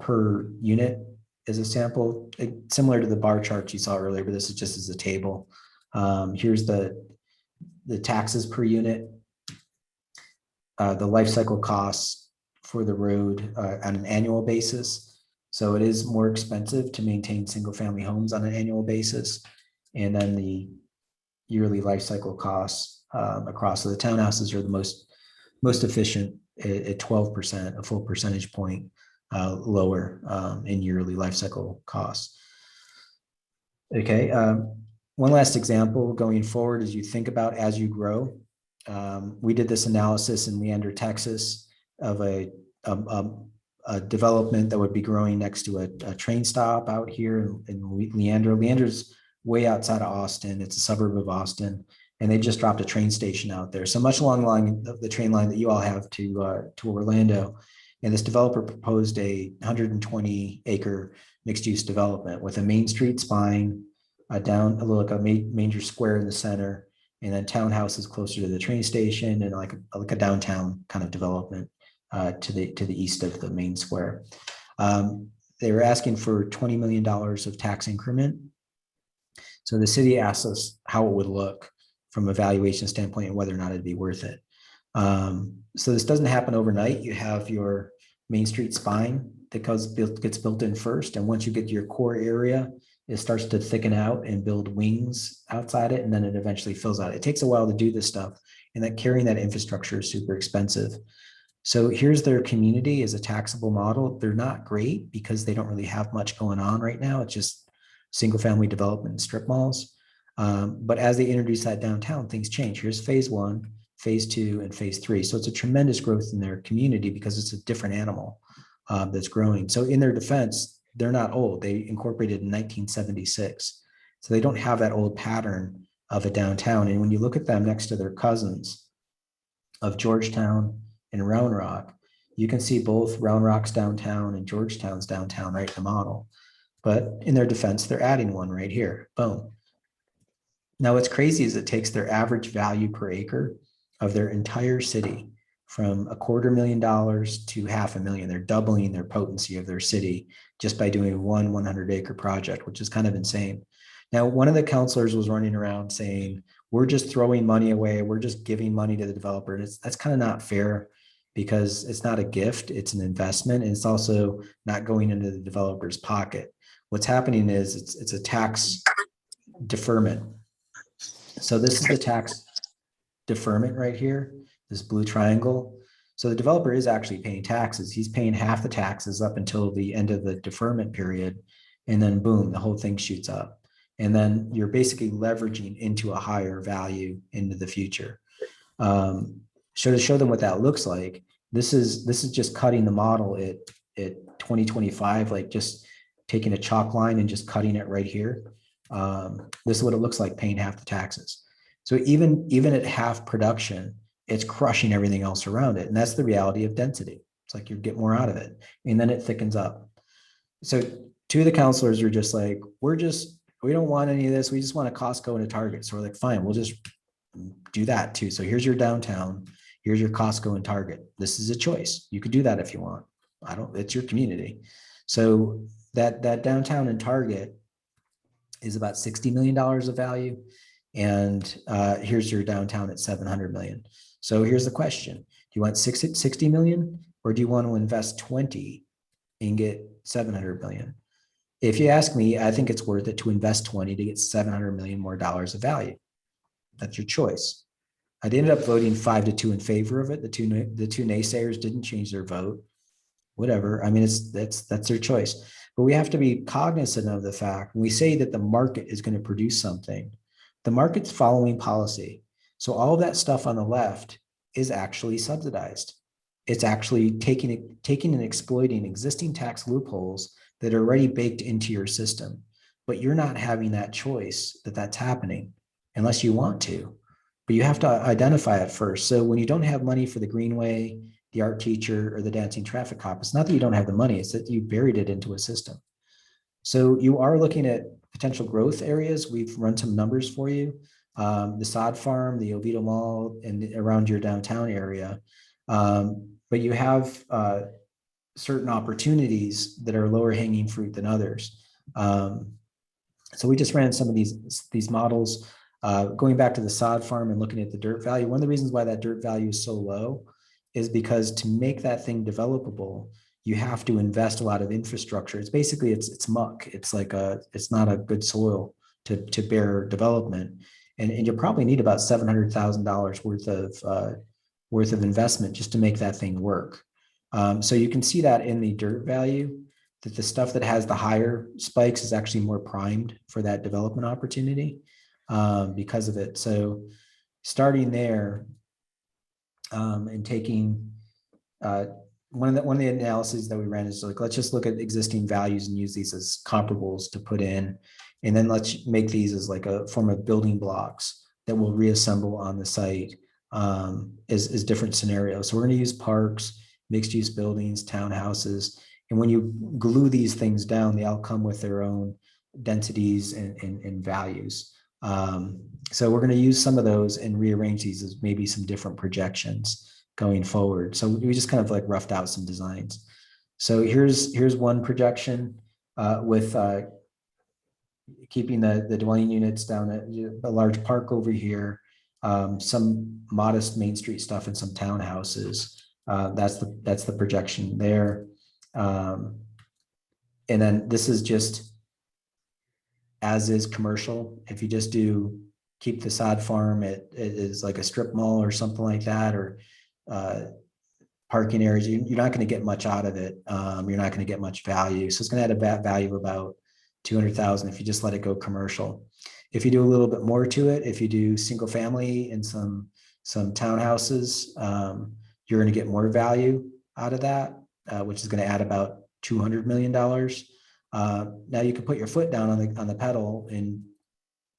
per unit as a sample, similar to the bar chart you saw earlier, but this is just as a table. Here's the taxes per unit, the life cycle costs for the road on an annual basis. So it is more expensive to maintain single family homes on an annual basis. And then the yearly life cycle costs across. So the townhouses are the most efficient at 12%, a full percentage point lower in yearly life cycle costs. Okay, one last example going forward as you think about as you grow. We did this analysis in Leander, Texas of a development that would be growing next to a train stop out here in Leander. Leander's way outside of Austin. It's a suburb of Austin, and they just dropped a train station out there. So much along the line of the train line that you all have to Orlando. And this developer proposed a 120-acre mixed-use development with a Main Street spine, down like a major square in the center, and then townhouses closer to the train station, and like a downtown kind of development to the east of the main square. They were asking for $20 million of tax increment. So the city asked us how it would look from a valuation standpoint and whether or not it'd be worth it. So this doesn't happen overnight. You have your Main Street spine that gets built in first. And once you get to your core area, it starts to thicken out and build wings outside it. And then it eventually fills out. It takes a while to do this stuff. And that carrying that infrastructure is super expensive. So here's their community as a taxable model. They're not great because they don't really have much going on right now. It's just single family development and strip malls. But as they introduce that downtown, things change. Here's phase 1, phase 2, and phase 3. So it's a tremendous growth in their community because it's a different animal that's growing. So in their defense, they're not old. They incorporated in 1976. So they don't have that old pattern of a downtown. And when you look at them next to their cousins of Georgetown and Round Rock, you can see both Round Rock's downtown and Georgetown's downtown right in the model. But in their defense, they're adding one right here. Boom. Now what's crazy is it takes their average value per acre of their entire city from $250,000 to $500,000. They're doubling their potency of their city just by doing one 100-acre project, which is kind of insane. Now, one of the counselors was running around saying, we're just throwing money away. We're just giving money to the developer. And that's kind of not fair because it's not a gift, it's an investment. And it's also not going into the developer's pocket. What's happening is it's a tax deferment. So this is the tax deferment right here, this blue triangle. So the developer is actually paying taxes. He's paying half the taxes up until the end of the deferment period. And then boom, the whole thing shoots up. And then you're basically leveraging into a higher value into the future. So to show them what that looks like, this is just cutting the model at 2025, like just taking a chalk line and just cutting it right here. This is what it looks like paying half the taxes. So even at half production, it's crushing everything else around it. And that's the reality of density. It's like you get more out of it and then it thickens up. So two of the counselors are just like, we don't want any of this. We just want a Costco and a Target. So we're like, fine, we'll just do that too. So here's your downtown, here's your Costco and Target. This is a choice. You could do that if you want. It's your community. So that downtown and Target is about $60 million of value. And here's your downtown at 700 million. So here's the question. Do you want 60 million or do you want to invest 20 and get 700 million. If you ask me, I think it's worth it to invest 20 to get 700 million more dollars of value. That's your choice. I ended up voting 5-2 in favor of it. The two naysayers didn't change their vote. Whatever. I mean, that's their choice. But we have to be cognizant of the fact when we say that the market is going to produce something, the market's following policy. So all of that stuff on the left is actually subsidized. It's actually taking and exploiting existing tax loopholes that are already baked into your system. But you're not having that choice that that's happening unless you want to. But you have to identify it first. So when you don't have money for the greenway, the art teacher, or the dancing traffic cop, it's not that you don't have the money, it's that you buried it into a system. So you are looking at potential growth areas. We've run some numbers for you. The sod farm, the Oviedo Mall, and around your downtown area. But you have certain opportunities that are lower hanging fruit than others. So we just ran some of these models. Going back to the sod farm and looking at the dirt value, one of the reasons why that dirt value is so low is because to make that thing developable, you have to invest a lot of infrastructure. It's basically, it's muck. It's not a good soil to bear development. And you probably need about $700,000 worth of investment just to make that thing work. So you can see that in the dirt value, that the stuff that has the higher spikes is actually more primed for that development opportunity because of it. So starting there and taking one of the analyses that we ran is like, let's just look at existing values and use these as comparables to put in. And then let's make these as like a form of building blocks that will reassemble on the site as different scenarios. So we're going to use parks, mixed use buildings, townhouses. And when you glue these things down, they all come with their own densities and values. So we're going to use some of those and rearrange these as maybe some different projections going forward. So we just kind of like roughed out some designs. So here's one projection with keeping the dwelling units down at a large park over here, some modest Main Street stuff and some townhouses. That's the projection there. And then this is just as is commercial. If you just keep the sod farm, it is like a strip mall or something like that, or parking areas, you're not going to get much out of it. You're not going to get much value. So it's going to add a value of about 200,000 if you just let it go commercial. If you do a little bit more to it, if you do single family and some townhouses, you're going to get more value out of that, which is going to add about $200 million. Now you can put your foot down on the pedal and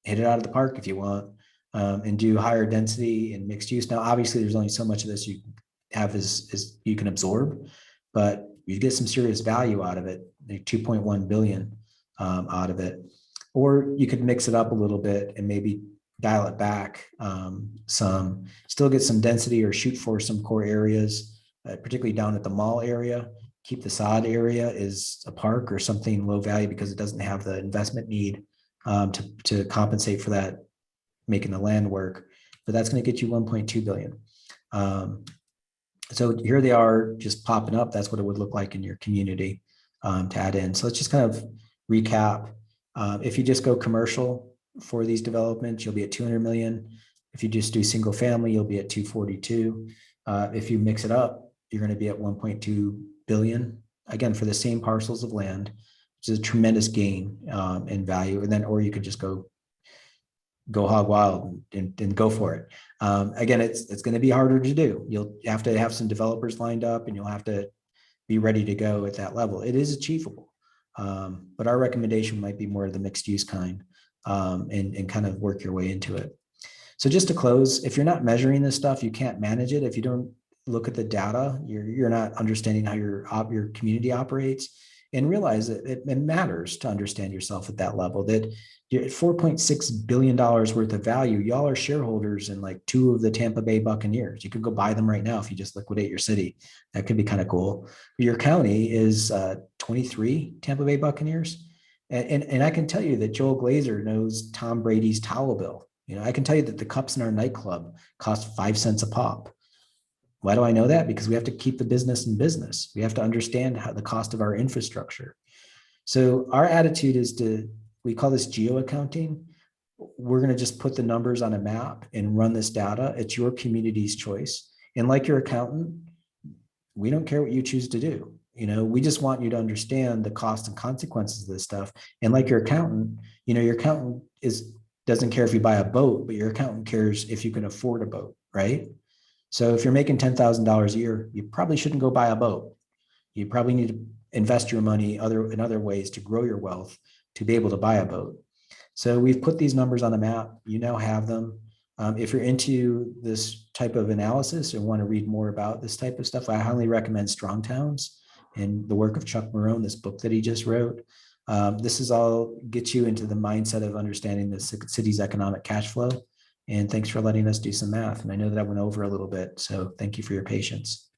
hit it out of the park if you want, and do higher density and mixed use. Now, obviously, there's only so much of this you have as you can absorb, but you get some serious value out of it, like 2.1 billion out of it. Or you could mix it up a little bit and maybe dial it back some, still get some density or shoot for some core areas, particularly down at the mall area. Keep the sod area is a park or something low value because it doesn't have the investment need to compensate for that, making the land work. But that's going to get you 1.2 billion. So here they are just popping up. That's what it would look like in your community to add in. So let's just kind of recap. If you just go commercial for these developments, you'll be at 200 million. If you just do single family, you'll be at 242. If you mix it up, you're going to be at 1.2 billion, again, for the same parcels of land, which is a tremendous gain in value. And then, or you could just go hog wild and go for it. Again, it's going to be harder to do. You'll have to have some developers lined up and you'll have to be ready to go at that level. It is achievable. But our recommendation might be more of the mixed use kind and kind of work your way into it. So just to close, if you're not measuring this stuff, you can't manage it. If you don't look at the data, you're not understanding how your community operates, and realize that it matters to understand yourself at that level, that you're at $4.6 billion worth of value. Y'all are shareholders in like 2 of the Tampa Bay Buccaneers. You could go buy them right now if you just liquidate your city. That could be kind of cool. Your county is 23 Tampa Bay Buccaneers. And I can tell you that Joel Glazer knows Tom Brady's towel bill. You know, I can tell you that the cups in our nightclub cost 5 cents a pop. Why do I know that? Because we have to keep the business in business. We have to understand how the cost of our infrastructure. So our attitude is we call this geo accounting. We're going to just put the numbers on a map and run this data. It's your community's choice. And like your accountant, we don't care what you choose to do. We just want you to understand the cost and consequences of this stuff. And like your accountant, your accountant doesn't care if you buy a boat, but your accountant cares if you can afford a boat, right? So if you're making $10,000 a year, you probably shouldn't go buy a boat. You probably need to invest your money in other ways to grow your wealth to be able to buy a boat. So we've put these numbers on the map. You now have them. If you're into this type of analysis or want to read more about this type of stuff, I highly recommend Strong Towns and the work of Chuck Marohn, this book that he just wrote. This is all gets you into the mindset of understanding the city's economic cash flow. And thanks for letting us do some math. And I know that I went over a little bit, so thank you for your patience.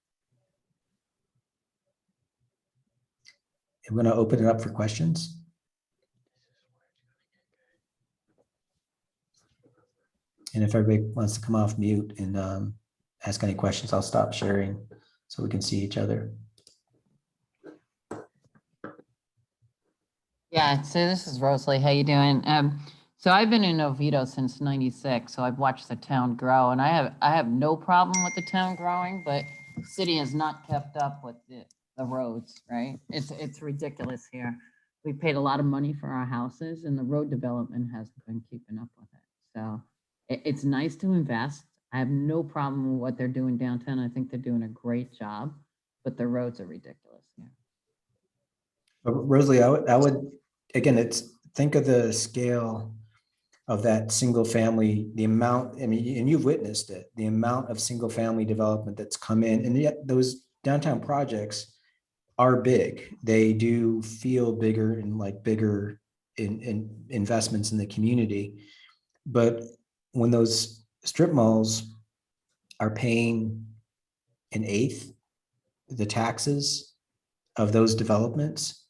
I'm going to open it up for questions. And if everybody wants to come off mute and ask any questions, I'll stop sharing so we can see each other. Yeah, so this is Rosalie. How you doing? So I've been in Oviedo since '96, so I've watched the town grow, and I have no problem with the town growing, but the city has not kept up with the roads, right? It's ridiculous here. We paid a lot of money for our houses, and the road development hasn't been keeping up with it. So it's nice to invest. I have no problem with what they're doing downtown. I think they're doing a great job, but the roads are ridiculous here. Rosalie, I would again, think of the scale of that single family, the amount, and you've witnessed it, the amount of single family development that's come in, and yet those downtown projects are big. They do feel bigger and bigger in investments in the community. But when those strip malls are paying an eighth the taxes of those developments,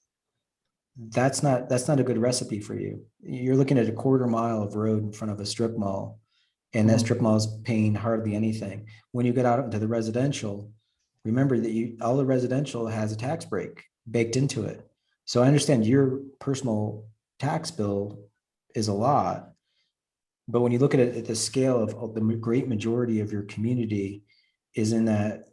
that's not a good recipe for you. You're looking at a quarter mile of road in front of a strip mall, and that strip mall is paying hardly anything. When you get out into the residential, remember that all the residential has a tax break baked into it. So I understand your personal tax bill is a lot, but when you look at it at the scale of the great majority of your community is in that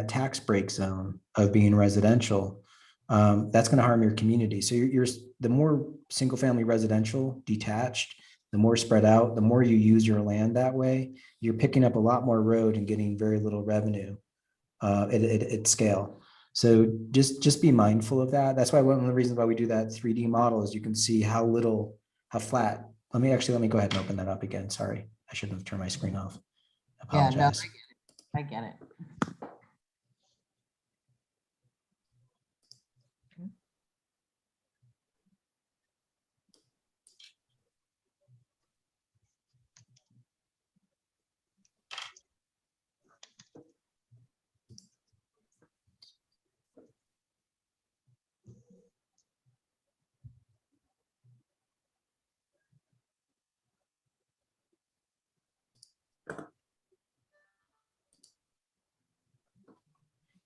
tax break zone of being residential, that's going to harm your community. So you're the more single family residential detached, the more spread out, the more you use your land that way, you're picking up a lot more road and getting very little revenue at scale. So just be mindful of that. That's why one of the reasons why we do that 3D model is you can see how flat. Let me go ahead and open that up again. Sorry, I shouldn't have turned my screen off. Apologize. Yeah, no, I get it.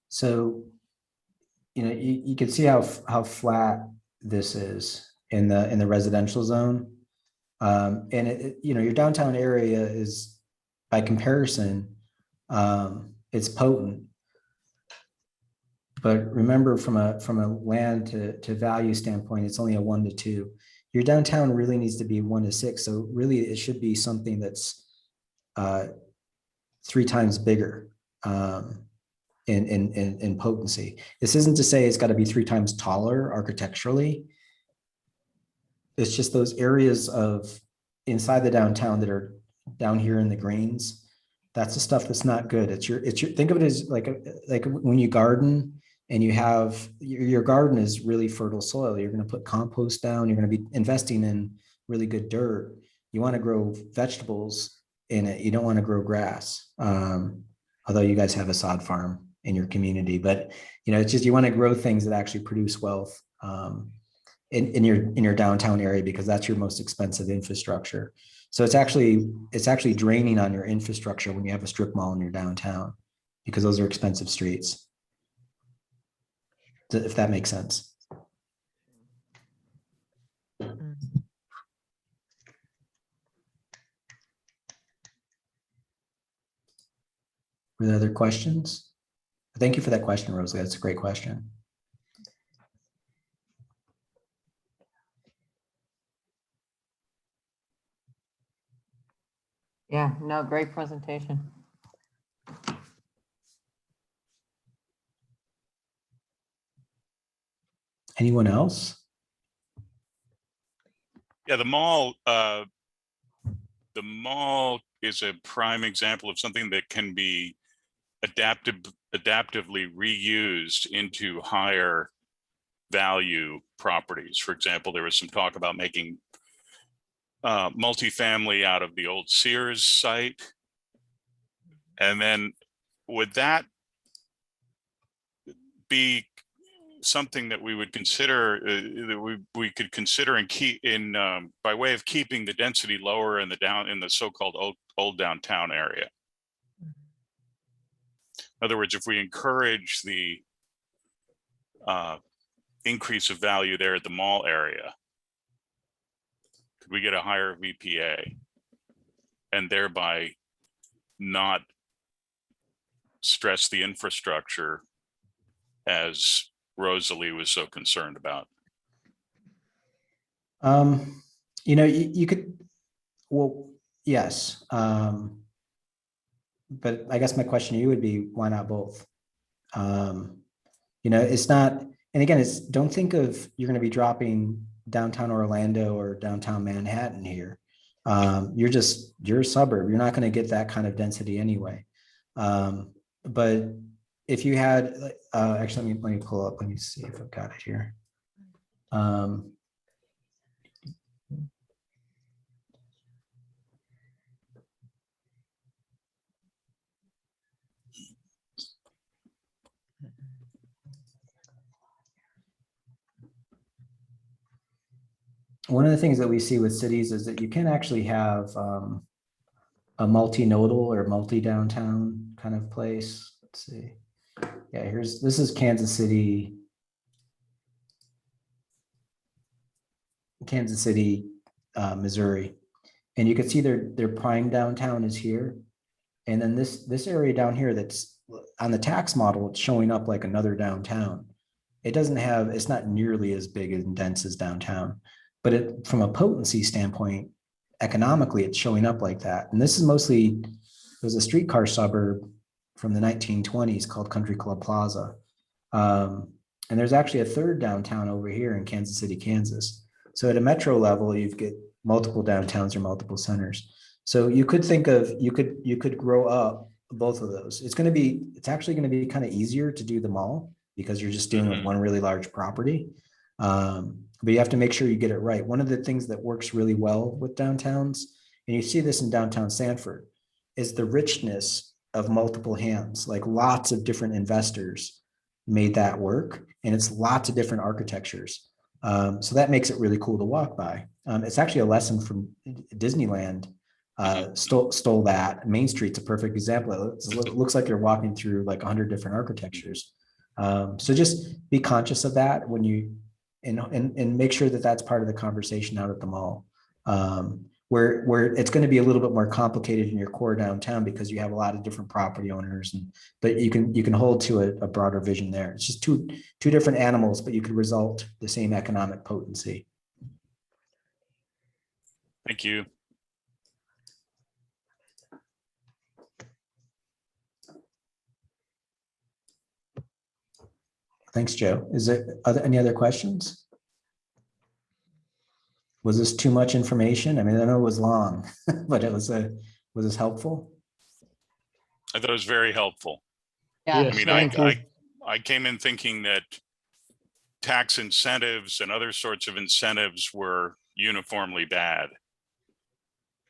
So, you can see how flat this is in the residential zone. And your downtown area is, by comparison, it's potent. But remember, from a land to value standpoint, it's only a 1 to 2. Your downtown really needs to be 1 to 6. So really, it should be something that's 3 times bigger in potency. This isn't to say it's got to be 3 times taller architecturally. It's just those areas of inside the downtown that are down here in the greens. That's the stuff that's not good. It's your think of it as like when you garden and you have your garden is really fertile soil. You're going to put compost down. You're going to be investing in really good dirt. You want to grow vegetables in it. You don't want to grow grass. Although you guys have a sod farm in your community, but it's just, you want to grow things that actually produce wealth in your downtown area, because that's your most expensive infrastructure. So it's actually draining on your infrastructure when you have a strip mall in your downtown. because those are expensive streets. If that makes sense. Were there other questions? Thank you for that question, Rosalie. That's a great question. Yeah, no, great presentation. Anyone else? Yeah, the mall is a prime example of something that can be adaptively reused into higher value properties. For example, there was some talk about making multifamily out of the old Sears site. And then would that be something that we would consider that we could consider and keep in by way of keeping the density lower in the so-called old downtown area? In other words, if we encourage the increase of value there at the mall area, could we get a higher VPA and thereby not stress the infrastructure as Rosalie was so concerned about? You know, you could, well, yes. But I guess my question to you would be, why not both? You know, it's not, and again, it's, don't think of, you're going to be dropping downtown Orlando or downtown Manhattan here. You're a suburb. You're not going to get that kind of density anyway. But if you had, actually, let me pull up, let me see if I've got it here. One of the things that we see with cities is that you can actually have a multinodal or multi-downtown kind of place. Let's see. Yeah, this is Kansas City, Missouri. And you can see their prime downtown is here. And then this area down here that's on the tax model, it's showing up like another downtown. It's not nearly as big and dense as downtown, but from a potency standpoint, economically, it's showing up like that. And this is mostly, it was a streetcar suburb from the 1920s called Country Club Plaza. And there's actually a third downtown over here in Kansas City, Kansas. So at a metro level, you get multiple downtowns or multiple centers. So you could think of, you could grow up both of those. It's actually going to be kind of easier to do them all because you're just dealing with one really large property. But you have to make sure you get it right. One of the things that works really well with downtowns, and you see this in downtown Sanford, is the richness of multiple hands. Like lots of different investors made that work, and it's lots of different architectures. So that makes it really cool to walk by. It's actually a lesson from Disneyland. Stole that. Main Street's a perfect example. It looks like you're walking through like 100 different architectures. So just be conscious of that when you, and make sure that that's part of the conversation out at the mall, where it's going to be a little bit more complicated in your core downtown because you have a lot of different property owners, but you can hold to a broader vision there. It's just two different animals, but you could result the same economic potency. Thank you. Thanks, Joe. Any other questions? Was this too much information? I mean, I know it was long, but was this helpful? I thought it was very helpful. Yeah, I mean, I came in thinking that tax incentives and other sorts of incentives were uniformly bad,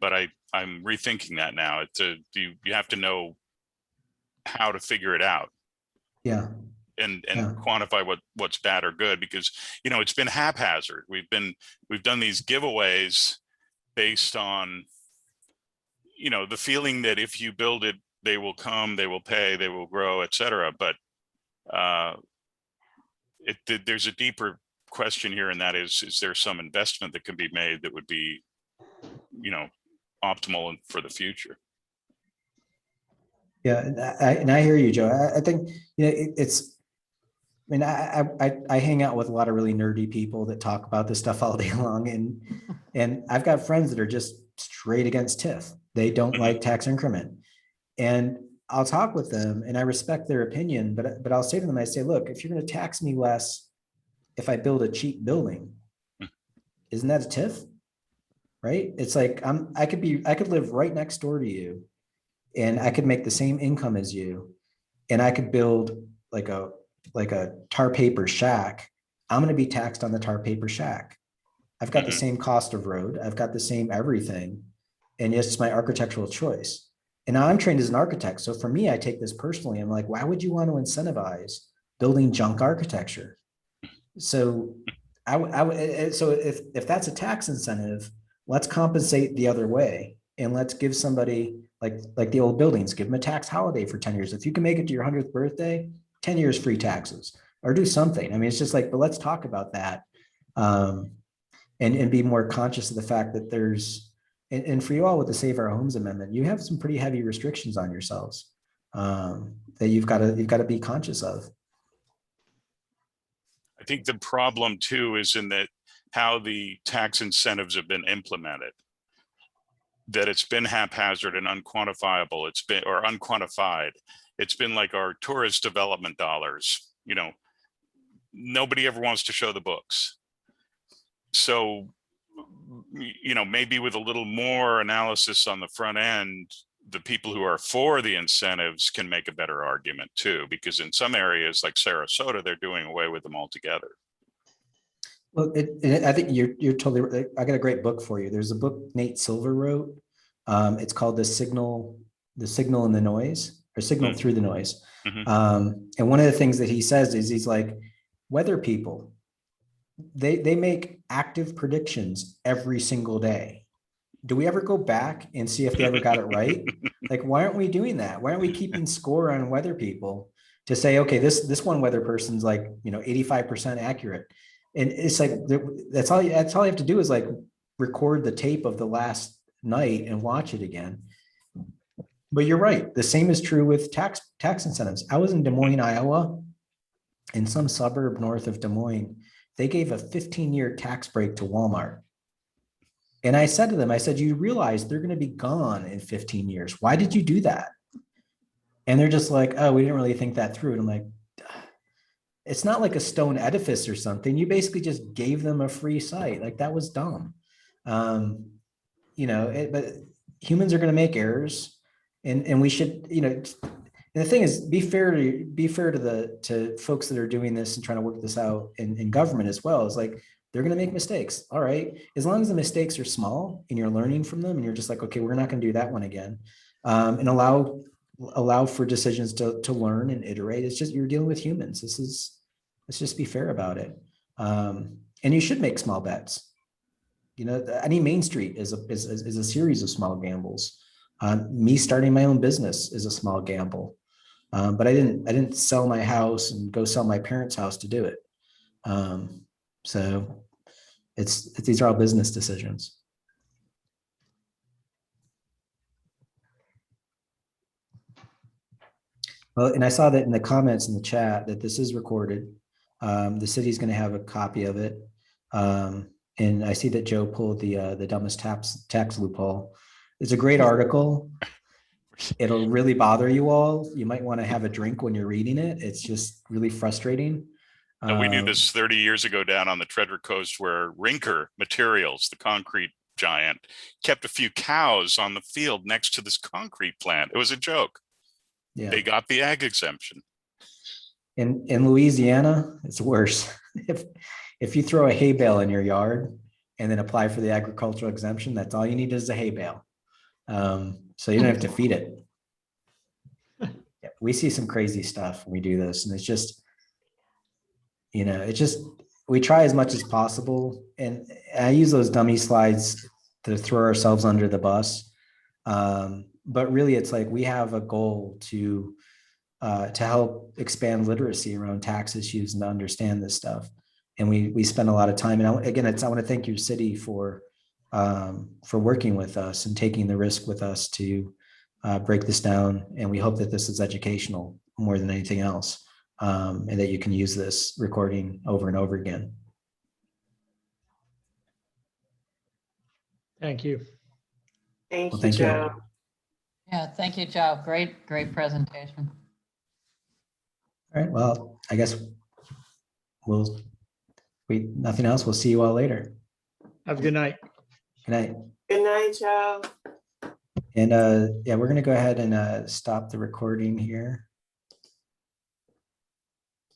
but I'm rethinking that now. You have to know how to figure it out. Yeah. And quantify what's bad or good, because it's been haphazard. We've done these giveaways based on the feeling that if you build it they will come, they will pay, they will grow, et cetera. But there's a deeper question here, and that is there some investment that can be made that would be, optimal for the future? Yeah, and I hear you, Joe. I think, it's, I mean, I hang out with a lot of really nerdy people that talk about this stuff all day long, and I've got friends that are just straight against TIF. They don't like tax increment, and I'll talk with them, and I respect their opinion, but I'll say to them, I say, look, if you're going to tax me less if I build a cheap building, isn't that a TIF? Right? It's like I could live right next door to you, and I could make the same income as you, and I could build like a tar paper shack. I'm going to be taxed on the tar paper shack. I've got the same cost of road. I've got the same everything. And yes, it's my architectural choice. And now I'm trained as an architect. So for me, I take this personally. I'm like, why would you want to incentivize building junk architecture? So so if that's a tax incentive, let's compensate the other way. And let's give somebody like the old buildings, give them a tax holiday for 10 years. If you can make it to your 100th birthday, 10 years free taxes, or do something. I mean, it's just like, but let's talk about that. And be more conscious of the fact that there's, and for you all with the Save Our Homes Amendment, you have some pretty heavy restrictions on yourselves that you've got to be conscious of. I think the problem too is in that how the tax incentives have been implemented, that it's been haphazard and unquantifiable. It's been, or unquantified. It's been like our tourist development dollars. Nobody ever wants to show the books. So, maybe with a little more analysis on the front end, the people who are for the incentives can make a better argument too, because in some areas like Sarasota, they're doing away with them altogether. Well, I think you're totally right. I got a great book for you. There's a book Nate Silver wrote. It's called The Signal in the Noise, or Signal Through the Noise. And one of the things that he says is he's like, weather people, they make active predictions every single day. Do we ever go back and see if they ever got it right? Like, why aren't we doing that? Why aren't we keeping score on weather people to say, okay, this one weather person's like, 85% accurate. And it's like, that's all you have to do is like record the tape of the last night and watch it again. But you're right. The same is true with tax incentives. I was in Des Moines, Iowa, in some suburb north of Des Moines. They gave a 15-year tax break to Walmart. And I said to them, you realize they're going to be gone in 15 years. Why did you do that? And they're just like, oh, we didn't really think that through. And I'm like, it's not like a stone edifice or something. You basically just gave them a free site. Like, that was dumb. But humans are going to make errors, and we should, and the thing is, be fair to folks that are doing this and trying to work this out in government as well. Is like, they're going to make mistakes. All right. As long as the mistakes are small and you're learning from them and you're just like, okay, we're not going to do that one again. And allow for decisions to learn and iterate. It's just, you're dealing with humans. Let's just be fair about it. And you should make small bets. Any Main Street is a series of small gambles. Me starting my own business is a small gamble. But I didn't sell my house and go sell my parents' house to do it. So these are all business decisions. Well, and I saw that in the comments in the chat that this is recorded. The city's going to have a copy of it. And I see that Joe pulled the dumbest tax loophole. It's a great article. It'll really bother you all. You might want to have a drink when you're reading it. It's just really frustrating. Now, we knew this 30 years ago down on the Treadwell Coast, where Rinker Materials, the concrete giant, kept a few cows on the field next to this concrete plant. It was a joke. Yeah. They got the ag exemption. In Louisiana, it's worse. If you throw a hay bale in your yard and then apply for the agricultural exemption, that's all you need is a hay bale. So you don't have to feed it. Yeah, we see some crazy stuff when we do this, and it's just, we try as much as possible. And I use those dummy slides to throw ourselves under the bus. But really, it's like we have a goal to help expand literacy around tax issues and to understand this stuff. And we spend a lot of time. And again, I want to thank your city for working with us and taking the risk with us to break this down. And we hope that this is educational more than anything else, and that you can use this recording over and over again. Thank you. Thank Well, you, thank you. Joe. Yeah, thank you, Joe. Great presentation. All right, well, I guess nothing else. We'll see you all later. Have a good night. Good night. Good night, Joe. And yeah, we're gonna go ahead and stop the recording here.